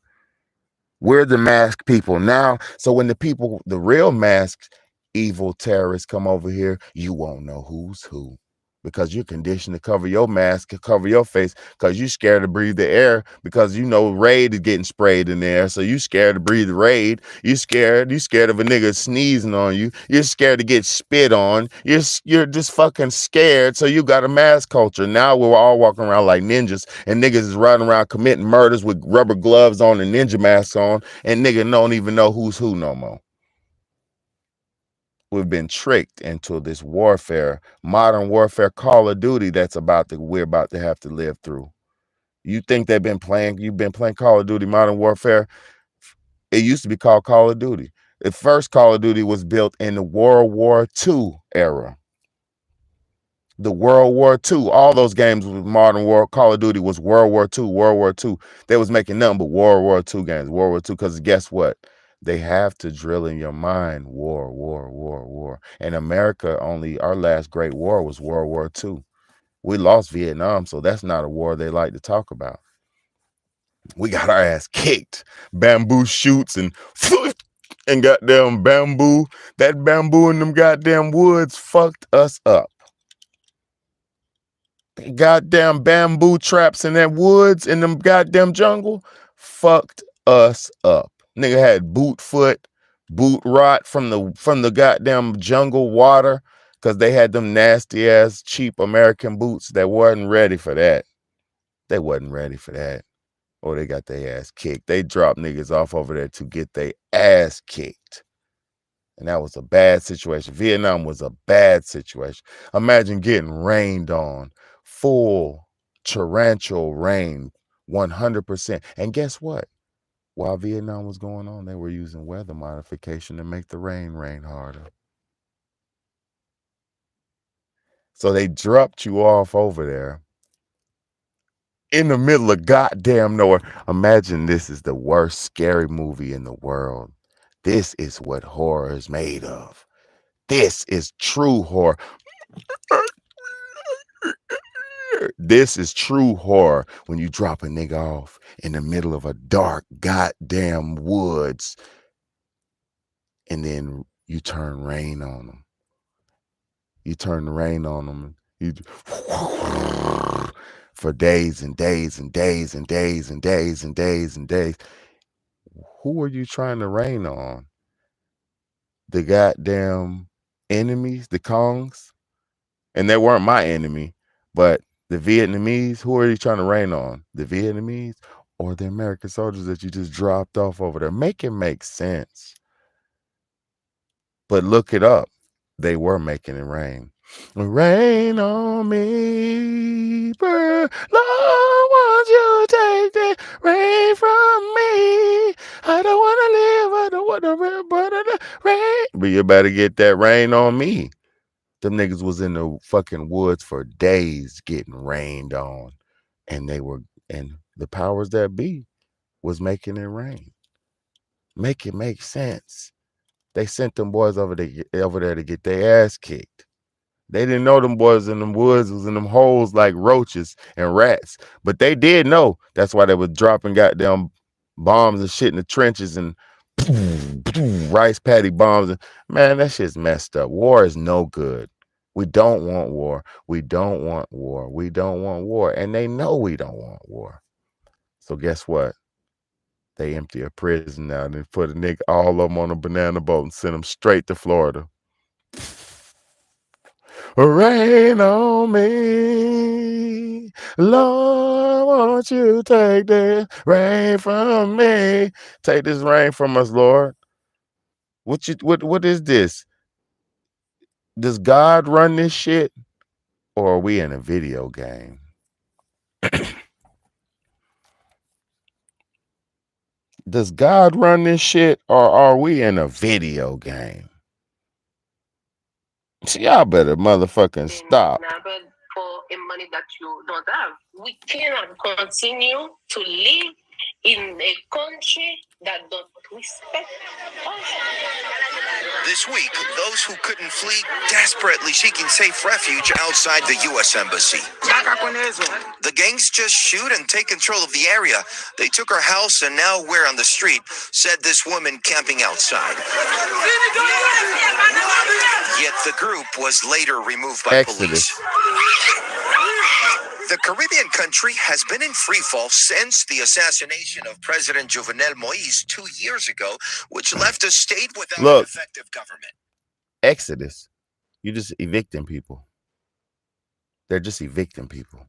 We're the masked people now. So when the real masked evil terrorists come over here, you won't know who's who. Because you're conditioned to cover your mask, cover your face, because you're scared to breathe the air, because you know Raid is getting sprayed in there. So you scared to breathe Raid. You scared of a nigga sneezing on you. You're scared to get spit on. You're just fucking scared. So you got a mask culture. Now we're all walking around like ninjas, and niggas is riding around committing murders with rubber gloves on and ninja masks on, and nigga don't even know who's who no more. We've been tricked into this warfare, modern warfare, Call of Duty we're about to have to live through. You think you've been playing Call of Duty Modern Warfare? It used to be called Call of Duty. The first Call of Duty was built in the World War II era. The World War II, all those games with Modern War, Call of Duty was World War II, World War II. They was making nothing but World War II games, World War II, because guess what? They have to drill in your mind, war, war, war, war. And America our last great war was World War II. We lost Vietnam, so that's not a war they like to talk about. We got our ass kicked. Bamboo shoots and goddamn bamboo. That bamboo in them goddamn woods fucked us up. Goddamn bamboo traps in that woods in them goddamn jungle fucked us up. Nigga had boot rot from the goddamn jungle water, because they had them nasty ass cheap American boots that wasn't ready for that. They wasn't ready for that. Or they got their ass kicked. They dropped niggas off over there to get their ass kicked. And that was a bad situation. Vietnam was a bad situation. Imagine getting rained on. Full torrential rain, 100%. And guess what? While Vietnam was going on, they were using weather modification to make the rain harder. So they dropped you off over there in the middle of goddamn nowhere. Imagine this is the worst scary movie in the world. This is what horror is made of. This is true horror. This is true horror when you drop a nigga off in the middle of a dark goddamn woods and then you turn rain on them. You turn the rain on them. For days and days and days and days and days and days and days. Who are you trying to rain on? The goddamn enemies, the Kongs? And they weren't my enemy, but the Vietnamese. Who are you trying to rain on? The Vietnamese or the American soldiers that you just dropped off over there? Make it make sense. But look it up. They were making it rain. Rain on me, Lord, won't you take the rain from me? I don't want to live, I don't want to rain. But you better get that rain on me. Them niggas was in the fucking woods for days getting rained on. And the powers that be was making it rain. Make it make sense. They sent them boys over there to get their ass kicked. They didn't know them boys in them woods was in them holes like roaches and rats. But they did know. That's why they were dropping goddamn bombs and shit in the trenches and rice patty bombs. Man, that shit's messed up. War is no good. We don't want war. We don't want war. We don't want war. And they know we don't want war. So guess what? They empty a prison out and put a nigga all of them on a banana boat and send them straight to Florida. Rain on me, Lord, won't you take this rain from me? Take this rain from us, Lord. What is this? Does God run this shit, or are we in a video game? Does God run this shit, or are we in a video game? See, y'all better motherfucking stop. For a money that you don't have, we cannot continue to live in a country that don't respect us. This week, those who couldn't flee desperately seeking safe refuge outside the U.S. Embassy. The gangs just shoot and take control of the area. They took her house and now we're on the street, said this woman camping outside. Yet the group was later removed by police. The Caribbean country has been in freefall since the assassination of President Jovenel Moïse 2 years ago, which left a state without an effective government. Exodus. You're just evicting people. They're just evicting people.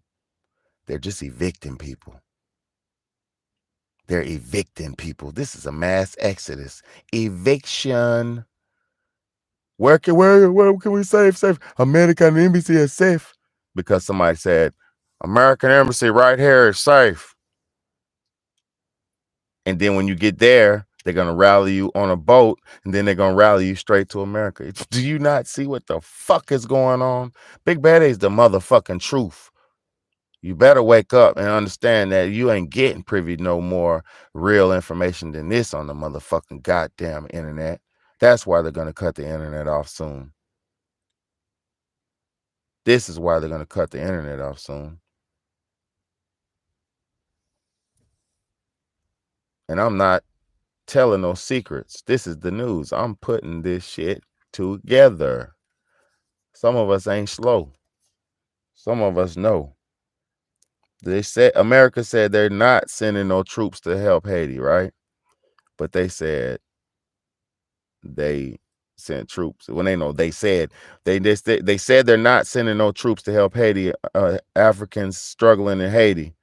They're just evicting people. They're evicting people. This is a mass exodus. Eviction. Where can we safe? American embassy is safe. Because somebody said, American embassy right here is safe. And then when you get there, they're going to rally you on a boat, and then they're going to rally you straight to America. Do you not see what the fuck is going on? Big Bad is the motherfucking truth. You better wake up and understand that you ain't getting privy no more real information than this on the motherfucking goddamn internet. That's why they're going to cut the internet off soon. This is why they're going to cut the internet off soon. And I'm not telling no secrets. This is the news. I'm putting this shit together. Some of us ain't slow. Some of us know. They said America said they're not sending no troops to help Haiti, right? But they said they sent troops. When they said they said they're not sending no troops to help Haiti, Africans struggling in Haiti,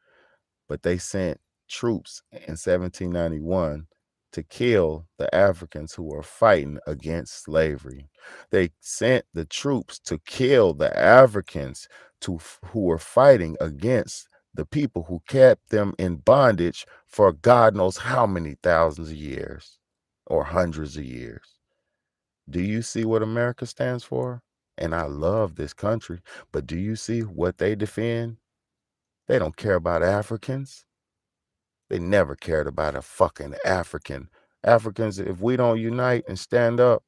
but they sent troops in 1791 to kill the Africans who were fighting against slavery. They sent the troops to kill the Africans who were fighting against the people who kept them in bondage for God knows how many thousands of years or hundreds of years. Do you see what America stands for? And I love this country, but do you see what they defend? They don't care about Africans. They never cared about a fucking African. Africans, if we don't unite and stand up,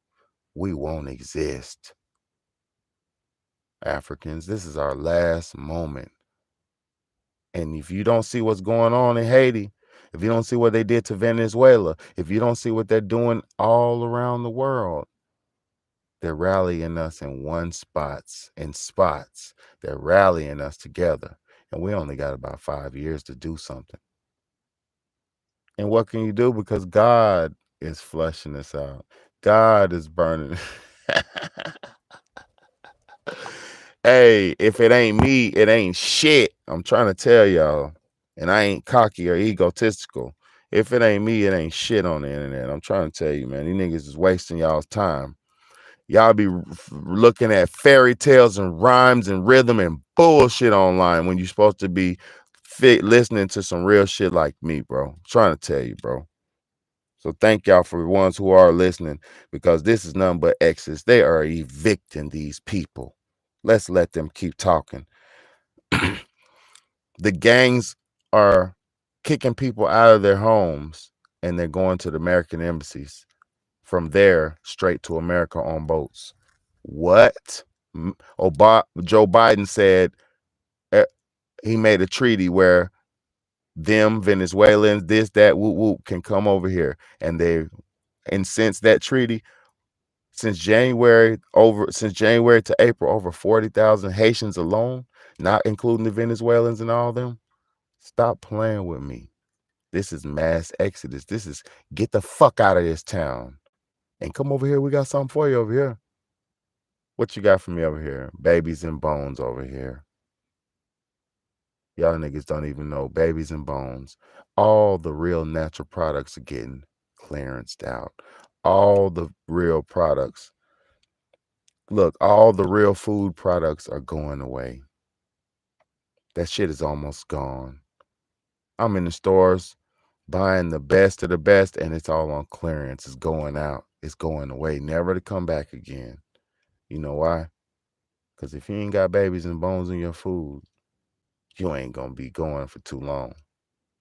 we won't exist. Africans, this is our last moment. And if you don't see what's going on in Haiti, if you don't see what they did to Venezuela, if you don't see what they're doing all around the world, they're rallying us in spots. They're rallying us together. And we only got about 5 years to do something. And what can you do? Because God is flushing us out. God is burning. Hey, if it ain't me, it ain't shit. I'm trying to tell y'all. And I ain't cocky or egotistical. If it ain't me, it ain't shit on the internet. I'm trying to tell you, man. These niggas is wasting y'all's time. Y'all be looking at fairy tales and rhymes and rhythm and bullshit online when you're supposed to be listening to some real shit like me, bro. I'm trying to tell you, bro. So thank y'all for the ones who are listening, because this is nothing but exes. They are evicting these people. Let's let them keep talking. The gangs are kicking people out of their homes and they're going to the American embassies. From there, straight to America on boats. What? Joe Biden said he made a treaty where them Venezuelans, this, that, whoop, whoop, can come over here. And since that treaty, since January to April, over 40,000 Haitians alone, not including the Venezuelans and all them. Stop playing with me. This is mass exodus. This is get the fuck out of this town and come over here. We got something for you over here. What you got for me over here? Babies and bones over here. Y'all niggas don't even know. Babies and bones. All the real natural products are getting clearanced out. All the real products. Look, all the real food products are going away. That shit is almost gone. I'm in the stores buying the best of the best, and it's all on clearance. It's going out. It's going away, never to come back again. You know why? Because if you ain't got babies and bones in your food, you ain't going to be going for too long.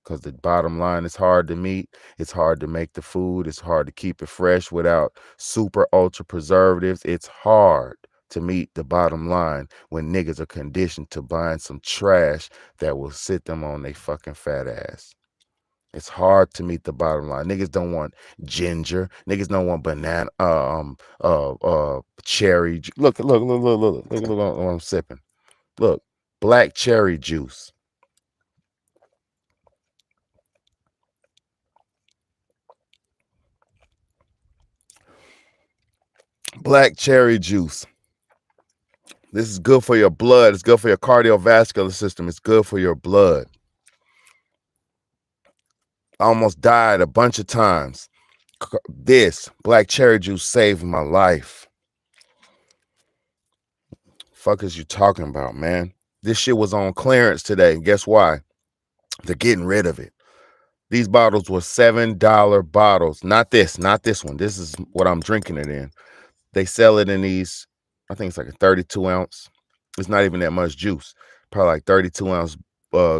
because the bottom line is hard to meet. It's hard to make the food. It's hard to keep it fresh without super ultra preservatives. It's hard to meet the bottom line when niggas are conditioned to buying some trash that will sit them on their fucking fat ass. It's hard to meet the bottom line. Niggas don't want ginger. Niggas don't want banana, cherry. Look what I'm sipping. Look, black cherry juice. Black cherry juice. This is good for your blood. It's good for your cardiovascular system. It's good for your blood. I almost died a bunch of times. This black cherry juice saved my life. Fuck is you talking about, man? This shit was on clearance today. Guess why? They're getting rid of it. These bottles were $7 bottles. Not this one. This is what I'm drinking it in. They sell it in these, I think it's like a 32 ounce. It's not even that much juice. Probably like 32 ounce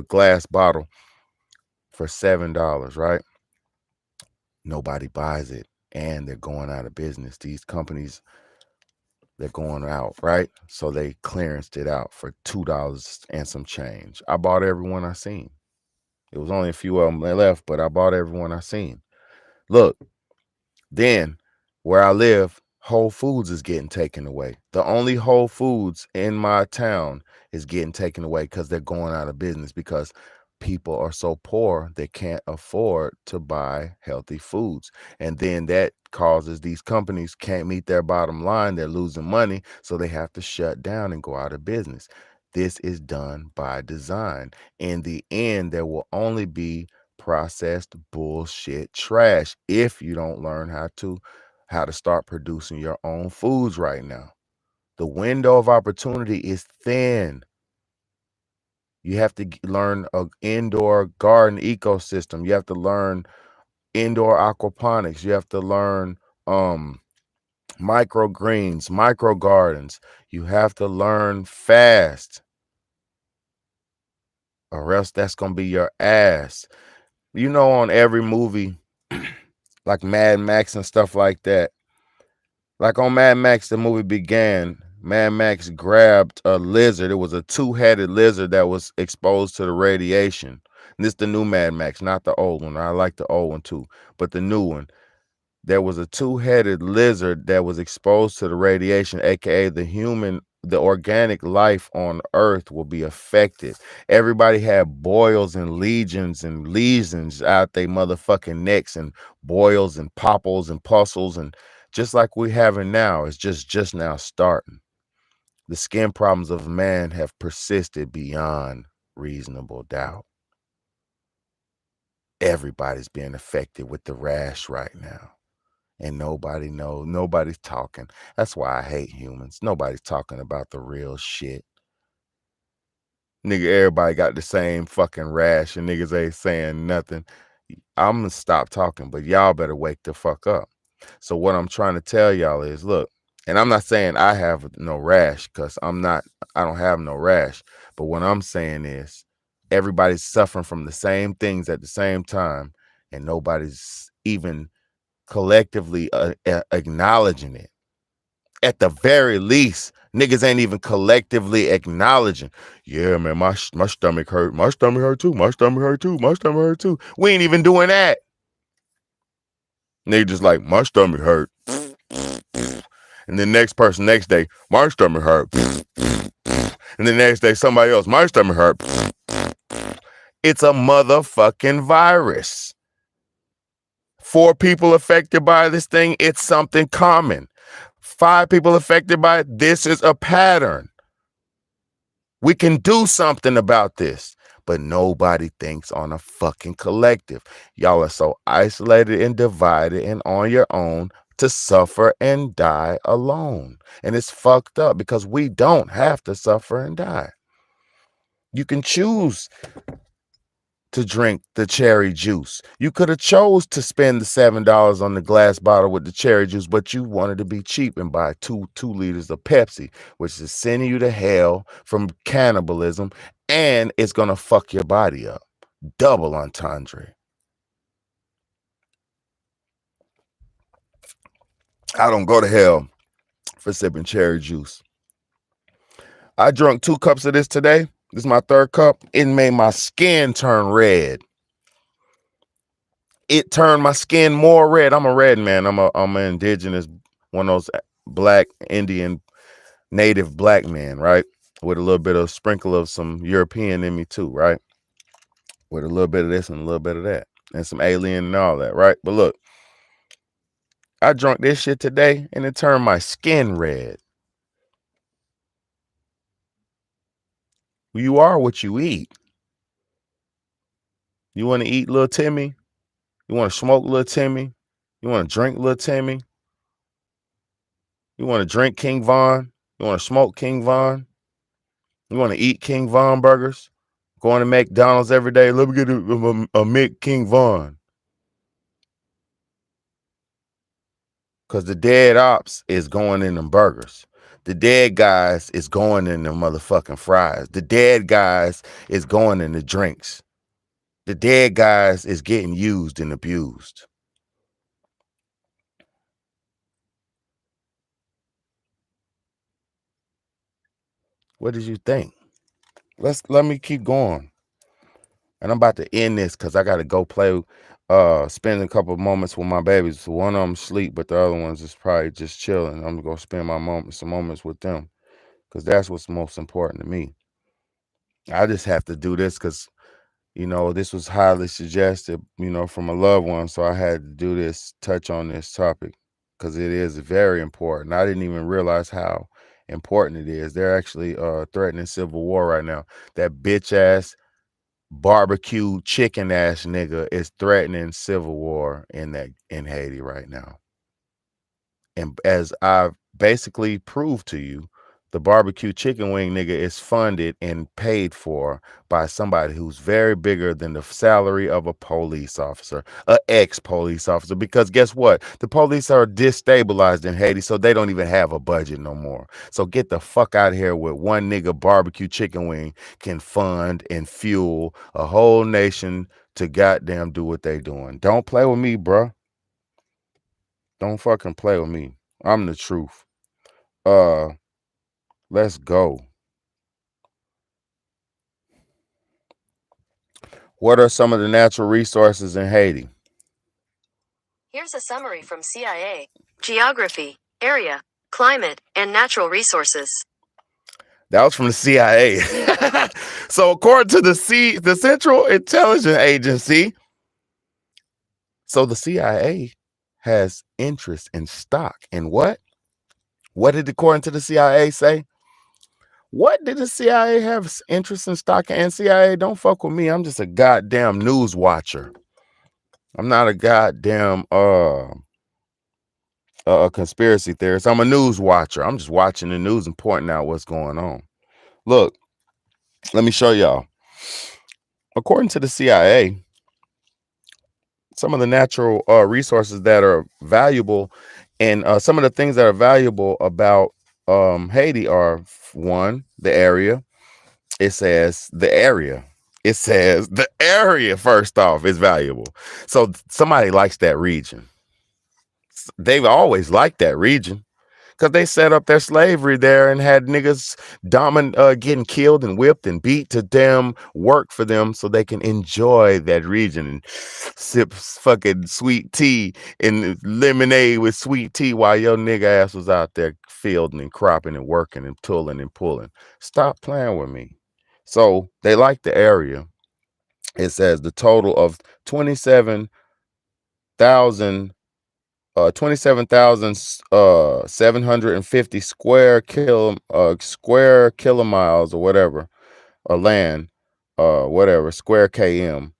glass bottle for $7, right? Nobody buys it, and they're going out of business. These companies, they're going out, right? So they clearanced it out for $2 and some change. I bought every one I seen. It was only a few of them left, but I bought every one I seen. Look, then where I live, Whole Foods is getting taken away. The only Whole Foods in my town is getting taken away because they're going out of business because people are so poor they can't afford to buy healthy foods. And then that causes these companies can't meet their bottom line. They're losing money, so they have to shut down and go out of business. This is done by design. In the end, there will only be processed bullshit trash if you don't learn how to start producing your own foods right now. The window of opportunity is thin. You have to learn an indoor garden ecosystem. You have to learn indoor aquaponics. You have to learn microgreens, micro gardens. You have to learn fast, or else that's gonna be your ass. You know, on every movie, like Mad Max and stuff like that. Like on Mad Max, the movie began. Mad Max grabbed a lizard. It was a two-headed lizard that was exposed to the radiation. And this is the new Mad Max, not the old one. I like the old one too, but the new one. There was a two-headed lizard that was exposed to the radiation, aka the organic life on Earth will be affected. Everybody had boils and lesions out their motherfucking necks, and boils and popples and pustules, and just like we having now, it's just now starting. The skin problems of man have persisted beyond reasonable doubt. Everybody's being affected with the rash right now. And nobody knows, nobody's talking. That's why I hate humans. Nobody's talking about the real shit. Nigga, everybody got the same fucking rash and niggas ain't saying nothing. I'm gonna stop talking, but y'all better wake the fuck up. So what I'm trying to tell y'all is, look, and I'm not saying I have no rash, because I don't have no rash. But what I'm saying is everybody's suffering from the same things at the same time, and nobody's even collectively acknowledging it. At the very least, niggas ain't even collectively acknowledging. Yeah, man, my stomach hurt. My stomach hurt too. My stomach hurt too. My stomach hurt too. We ain't even doing that. Nigga just like, my stomach hurt. And the next person next day, my stomach hurt. And the next day, somebody else, my stomach hurt. It's a motherfucking virus. 4 people affected by this thing, it's something common. 5 people affected by it, this is a pattern. We can do something about this, but nobody thinks on a fucking collective. Y'all are so isolated and divided and on your own to suffer and die alone. And it's fucked up because we don't have to suffer and die. You can choose to drink the cherry juice. You could have chose to spend the $7 on the glass bottle with the cherry juice, but you wanted to be cheap and buy two liters of Pepsi, which is sending you to hell from cannibalism, and it's gonna fuck your body up. Double entendre. I don't go to hell for sipping cherry juice. I drank 2 cups of this today. This is my 3rd cup. It made my skin turn red. It turned my skin more red. I'm a red man. I'm an indigenous, one of those black Indian native black men, right? With a little bit of sprinkle of some European in me too, right? With a little bit of this and a little bit of that. And some alien and all that, right? But look, I drank this shit today and it turned my skin red. You are what you eat. You want to eat little Timmy? You want to smoke little Timmy? You want to drink little Timmy? You want to drink King Von? You want to smoke King Von? You want to eat King Von burgers? Going to McDonald's every day? Let me get a Mick King Von. Because the dead ops is going in them burgers. The dead guys is going in the motherfucking fries. The dead guys is going in the drinks. The dead guys is getting used and abused. What did you think? Let me keep going. And I'm about to end this because I got to go play, spend a couple of moments with my babies. So one of them sleep, but the other ones is probably just chilling. I'm going to spend some moments with them because that's what's most important to me. I just have to do this because, this was highly suggested, from a loved one. So I had to do this, touch on this topic because it is very important. I didn't even realize how important it is. They're actually threatening civil war right now. That bitch ass barbecue chicken ass nigga is threatening civil war in Haiti right now. And as I've basically proved to you, the barbecue chicken wing nigga is funded and paid for by somebody who's very bigger than the salary of a police officer, an ex-police officer, because guess what? The police are destabilized in Haiti, so they don't even have a budget no more. So get the fuck out of here with one nigga barbecue chicken wing can fund and fuel a whole nation to goddamn do what they doing. Don't play with me, bruh. Don't fucking play with me. I'm the truth. Let's go. What are some of the natural resources in Haiti? Here's a summary from CIA. Geography, area, climate, and natural resources. That was from the CIA. So according to the Central Intelligence Agency, so the CIA has interest in stock in what? What did, according to the CIA, say? What did the CIA have interest in stock? And CIA, don't fuck with me. I'm just a goddamn news watcher. I'm not a goddamn conspiracy theorist. I'm a news watcher. I'm just watching the news and pointing out what's going on. Look, let me show y'all. According to the CIA, some of the natural resources that are valuable and some of the things that are valuable about Haiti are, one, the area. It says the area. It says the area, first off, is valuable. So somebody likes that region. They've always liked that region because they set up their slavery there and had niggas getting killed and whipped and beat to damn work for them so they can enjoy that region and sip fucking sweet tea and lemonade with sweet tea while your nigga ass was out there fielding and cropping and working and tooling and pulling. Stop playing with me. So they like the area. It says the total of 27,750 square kilomiles or whatever, land, whatever, square km,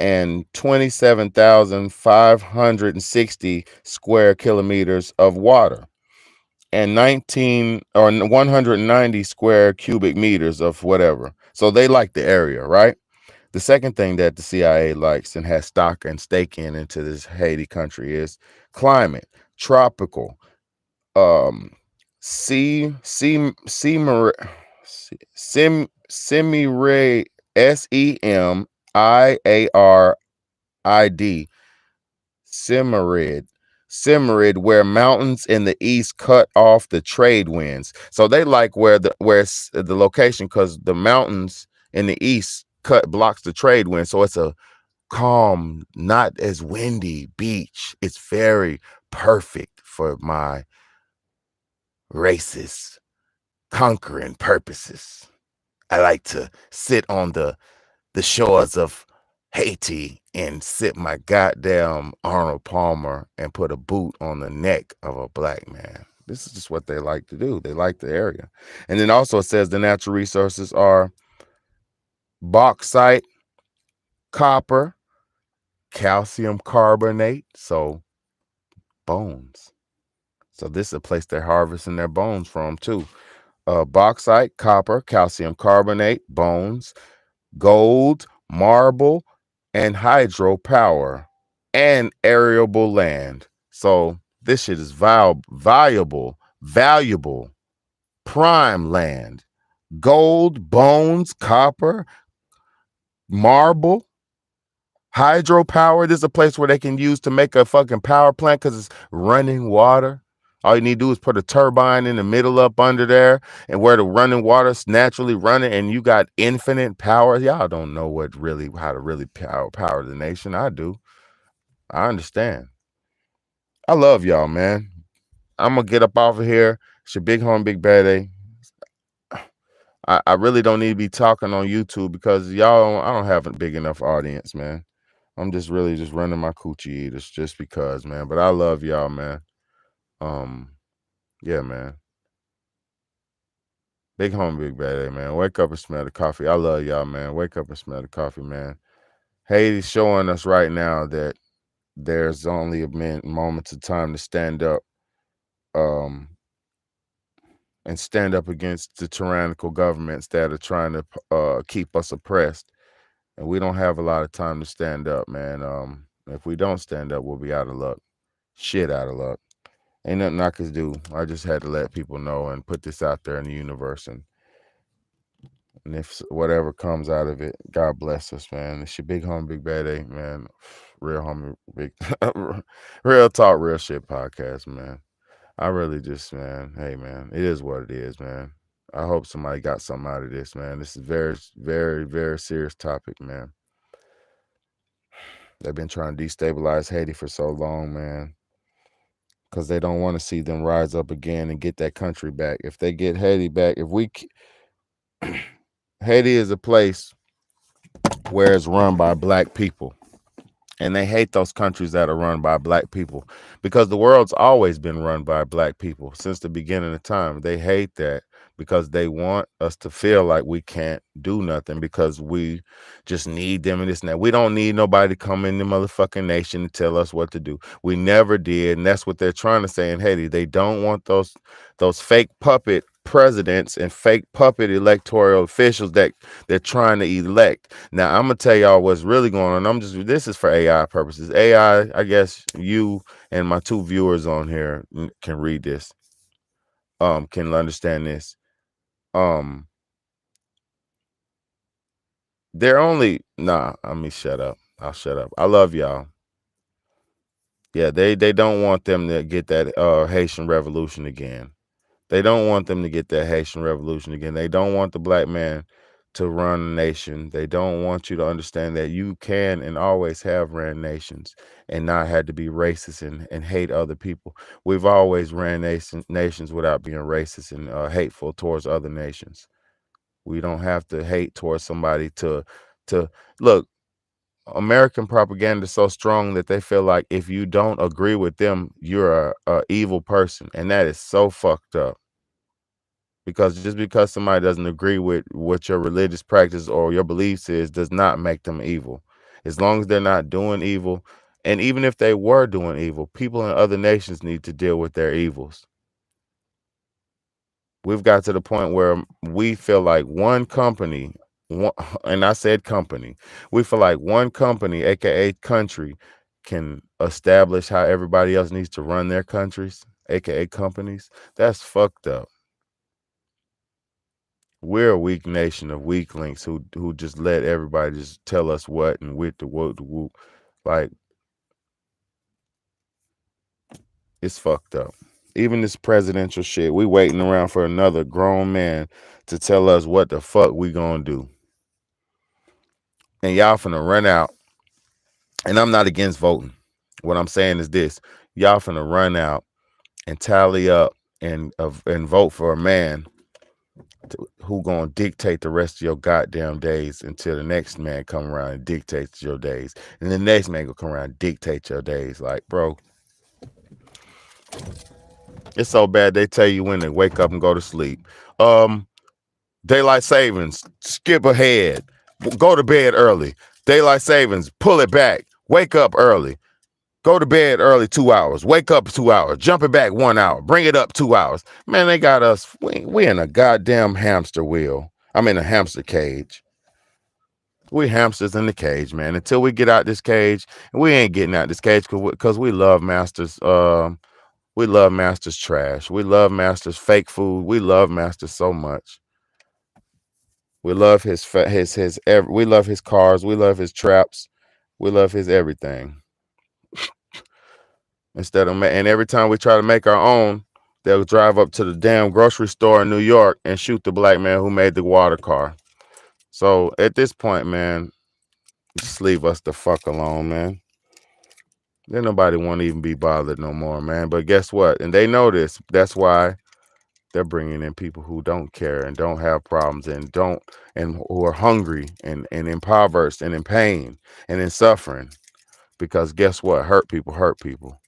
and 27,560 square kilometers of water, and 190 square cubic meters of whatever. So they like the area, right? The second thing that the CIA likes and has stock and stake into this Haiti country is climate, tropical, semi-arid Semiarid. Cimarid, where mountains in the east cut off the trade winds. So they like where the location, because the mountains in the east blocks the trade wind. So it's a calm, not as windy beach. It's very perfect for my racist conquering purposes. I like to sit on the shores of Haiti and sip my goddamn Arnold Palmer and put a boot on the neck of a black man. This is just what they like to do. They like the area. And then also it says the natural resources are bauxite, copper, calcium carbonate, so bones. So this is a place they're harvesting their bones from too. Bauxite, copper, calcium carbonate, bones, gold, marble, and hydropower, and arable land. So this shit is valuable, prime land. Gold, bones, copper, marble, hydropower. This is a place where they can use to make a fucking power plant because it's running water. All you need to do is put a turbine in the middle up under there, and where the running water's naturally running, and you got infinite power. Y'all don't know how to really power the nation. I do. I understand. I love y'all, man. I'm gonna get up off of here. It's your big home, big bad A. I really don't need to be talking on YouTube because I don't have a big enough audience, man. I'm just really just running my coochie eaters just because, man. But I love y'all, man. Yeah, man. Big home, big bad A, man. Wake up and smell the coffee. I love y'all, man. Wake up and smell the coffee, man. Haiti's showing us right now that there's only moments of time to stand up, and stand up against the tyrannical governments that are trying to keep us oppressed. And we don't have a lot of time to stand up, man. If we don't stand up, we'll be out of luck. Shit out of luck. Ain't nothing I could do. I just had to let people know and put this out there in the universe. And if whatever comes out of it, God bless us, man. It's your big homie, big bad A, man. Real homie, big, real talk, real shit podcast, man. I really just, man, hey, man, it is what it is, man. I hope somebody got something out of this, man. This is very, very, very serious topic, man. They've been trying to destabilize Haiti for so long, man, because they don't want to see them rise up again and get that country back. If they get Haiti back, Haiti is a place where it's run by black people. And they hate those countries that are run by black people because the world's always been run by black people since the beginning of time. They hate that because they want us to feel like we can't do nothing because we just need them and this and that. We don't need nobody to come in the motherfucking nation and tell us what to do. We never did. And that's what they're trying to say in Haiti. They don't want those fake puppet presidents and fake puppet electoral officials that they're trying to elect. Now I'm gonna tell y'all what's really going on. This is for AI purposes. AI, I guess you and my two viewers on here can read this, can understand this. Let me shut up. I'll shut up. I love y'all. Yeah, they don't want them to get that Haitian revolution again. They don't want them to get that Haitian revolution again. They don't want the black man to run a nation. They don't want you to understand that you can and always have ran nations and not had to be racist and hate other people. We've always ran nations without being racist and hateful towards other nations. We don't have to hate towards somebody to look. American propaganda is so strong that they feel like if you don't agree with them, you're a evil person, and that is so fucked up. Because just because somebody doesn't agree with what your religious practice or your beliefs is does not make them evil. As long as they're not doing evil, and even if they were doing evil, people in other nations need to deal with their evils. We've got to the point where we feel like one company, and I said company, we feel like one company, aka country, can establish how everybody else needs to run their countries, aka companies. That's fucked up. We're a weak nation of weaklings who just let everybody just tell us what and with the whoop. Like, it's fucked up. Even this presidential shit, we waiting around for another grown man to tell us what the fuck we gonna do. And y'all finna run out. And I'm not against voting. What I'm saying is this: y'all finna run out and tally up and vote for a man who gonna dictate the rest of your goddamn days until the next man come around and dictates your days, and the next man gonna come around and dictate your days. Like, bro, it's so bad they tell you when to wake up and go to sleep. Daylight savings, skip ahead, go to bed early. Daylight savings, pull it back, wake up early. Go to bed early 2 hours. Wake up 2 hours. Jump it back 1 hour. Bring it up 2 hours. Man, they got us. We in a goddamn hamster wheel. I'm in a hamster cage. We hamsters in the cage, man. Until we get out this cage, and we ain't getting out this cage because we love Masters. We love Masters trash. We love Masters fake food. We love Masters so much. We love we love his cars. We love his traps. We love his everything. And every time we try to make our own, they'll drive up to the damn grocery store in New York and shoot the black man who made the water car. So at this point, man, just leave us the fuck alone, man. Then nobody want to even be bothered no more, man. But guess what? And they know this. That's why they're bringing in people who don't care and don't have problems and who are hungry and impoverished and in pain and in suffering. Because guess what? Hurt people.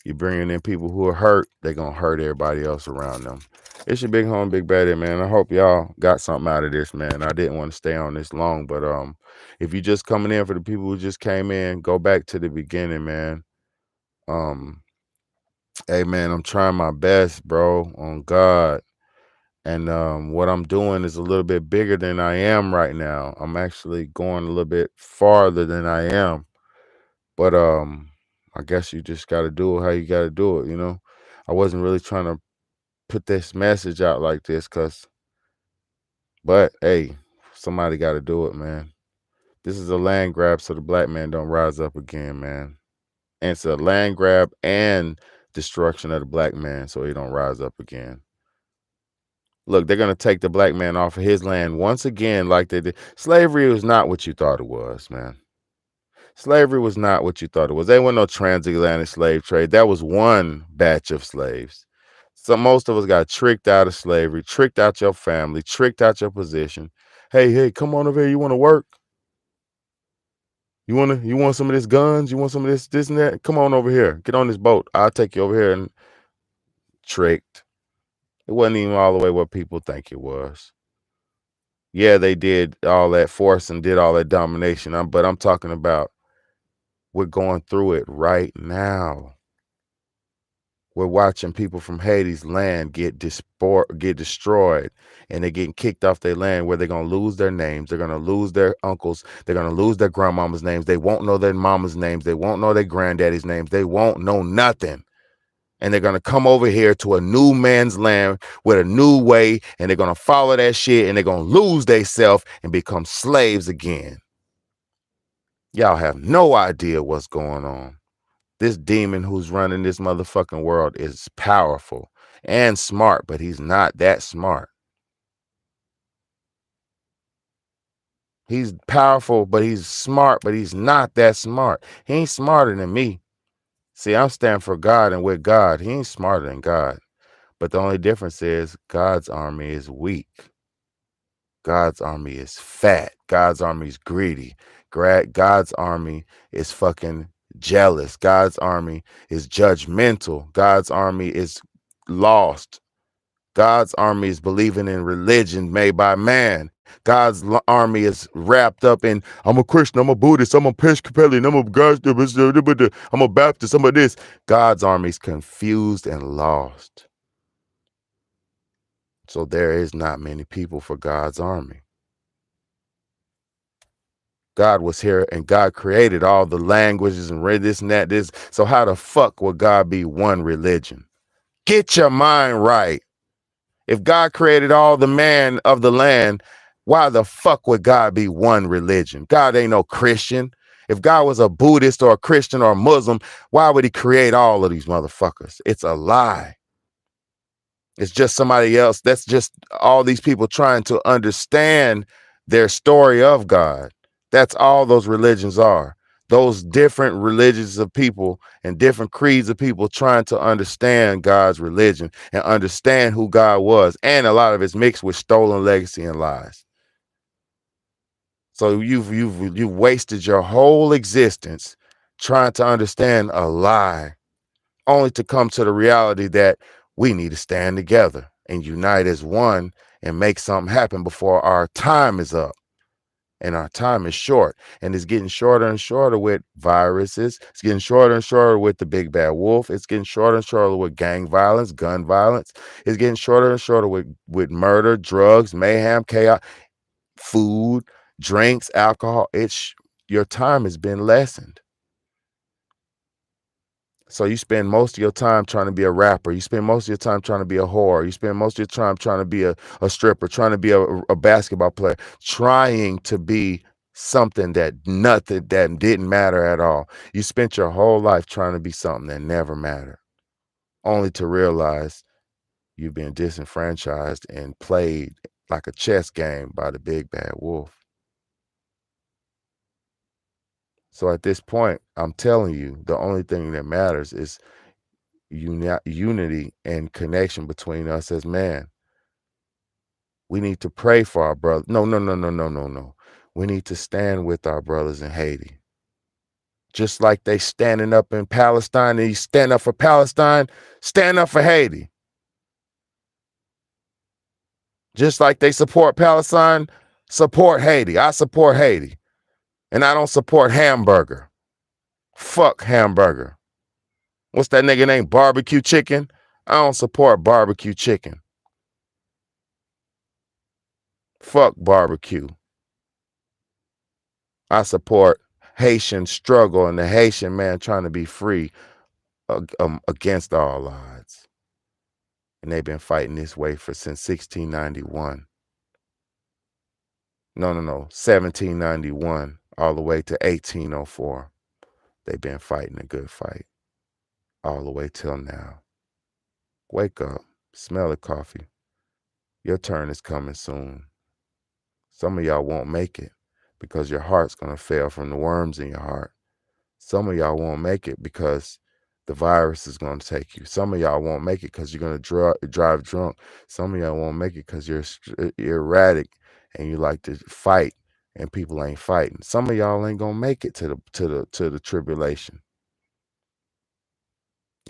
You bringing in people who are hurt, they're going to hurt everybody else around them. It's your big home, big baddie, man. I hope y'all got something out of this, man. I didn't want to stay on this long, but if you're just coming in, for the people who just came in, go back to the beginning, man. Hey, man, I'm trying my best, bro, on God. And what I'm doing is a little bit bigger than I am right now. I'm actually going a little bit farther than I am. But I guess you just got to do it how you got to do it, you know? I wasn't really trying to put this message out like this but hey, somebody got to do it, man. This is a land grab so the black man don't rise up again, man. And it's a land grab and destruction of the black man so he don't rise up again. Look, they're going to take the black man off of his land once again like they did. Slavery was not what you thought it was, man. Slavery was not what you thought it was. There wasn't no transatlantic slave trade. That was one batch of slaves. So most of us got tricked out of slavery, tricked out your family, tricked out your position. Hey, come on over here. You want to work? You want some of this guns? You want some of this and that? Come on over here. Get on this boat. I'll take you over here. And tricked. It wasn't even all the way what people think it was. Yeah, they did all that force and did all that domination. But I'm talking about we're going through it right now. We're watching people from Haiti's land get destroyed, and they're getting kicked off their land where they're going to lose their names. They're going to lose their uncles. They're going to lose their grandmama's names. They won't know their mama's names. They won't know their granddaddy's names. They won't know nothing. And they're going to come over here to a new man's land with a new way, and they're going to follow that shit, and they're going to lose themselves and become slaves again. Y'all have no idea what's going on. This demon who's running this motherfucking world is powerful and smart, but he's not that smart. He's powerful, but he's smart, but he's not that smart. He ain't smarter than me. See, I'm standing for God and with God. He ain't smarter than God. But the only difference is God's army is weak. God's army is fat. God's army is greedy. God's army is fucking jealous. God's army is judgmental. God's army is lost. God's army is believing in religion made by man. God's army is wrapped up in, I'm a Christian, I'm a Buddhist, I'm a Episcopalian, I'm a Baptist, I'm a this. God's army is confused and lost. So there is not many people for God's army. God was here and God created all the languages and read this and that, this. So how the fuck would God be one religion? Get your mind right. If God created all the man of the land, why the fuck would God be one religion? God ain't no Christian. If God was a Buddhist or a Christian or a Muslim, why would he create all of these motherfuckers? It's a lie. It's just somebody else. That's just all these people trying to understand their story of God. That's all those religions are. Those different religions of people and different creeds of people trying to understand God's religion and understand who God was. And a lot of it's mixed with stolen legacy and lies. So you've wasted your whole existence trying to understand a lie, only to come to the reality that we need to stand together and unite as one and make something happen before our time is up. And our time is short, and it's getting shorter and shorter with viruses. It's getting shorter and shorter with the big bad wolf. It's getting shorter and shorter with gang violence, gun violence. It's getting shorter and shorter with murder, drugs, mayhem, chaos, food, drinks, alcohol. Your time has been lessened. So you spend most of your time trying to be a rapper. You spend most of your time trying to be a whore. You spend most of your time trying to be a stripper, trying to be a basketball player, trying to be something that didn't matter at all. You spent your whole life trying to be something that never mattered, only to realize you've been disenfranchised and played like a chess game by the big bad wolf. So at this point, I'm telling you, the only thing that matters is unity and connection between us as man. We need to pray for our brother. No. We need to stand with our brothers in Haiti. Just like they standing up in Palestine, and you stand up for Palestine, stand up for Haiti. Just like they support Palestine, support Haiti. I support Haiti. And I don't support hamburger. Fuck hamburger. What's that nigga name? Barbecue chicken? I don't support barbecue chicken. Fuck barbecue. I support Haitian struggle and the Haitian man trying to be free against all odds. And they've been fighting this way since 1691. No, 1791 all the way to 1804. They've been fighting a good fight all the way till now. Wake up, smell the coffee. Your turn is coming soon. Some of y'all won't make it because your heart's going to fail from the worms in your heart. Some of y'all won't make it because the virus is going to take you. Some of y'all won't make it because you're going to drive drunk. Some of y'all won't make it because you're erratic and you like to fight and people ain't fighting. Some of y'all ain't going to make it to the tribulation.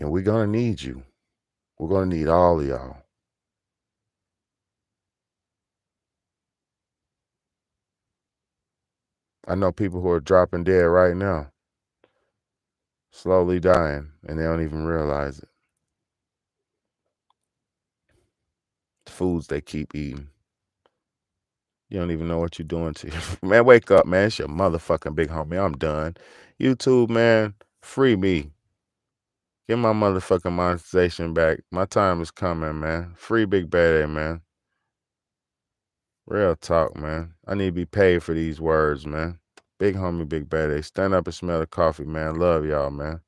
And we're going to need you. We're going to need all of y'all. I know people who are dropping dead right now, slowly dying, and they don't even realize it. The foods they keep eating. You don't even know what you're doing to you. Man, wake up, man. It's your motherfucking big homie. I'm done. YouTube, man, free me. Get my motherfucking monetization back. My time is coming, man. Free Big Bad A, man. Real talk, man. I need to be paid for these words, man. Big homie, Big Bad A. Stand up and smell the coffee, man. Love y'all, man.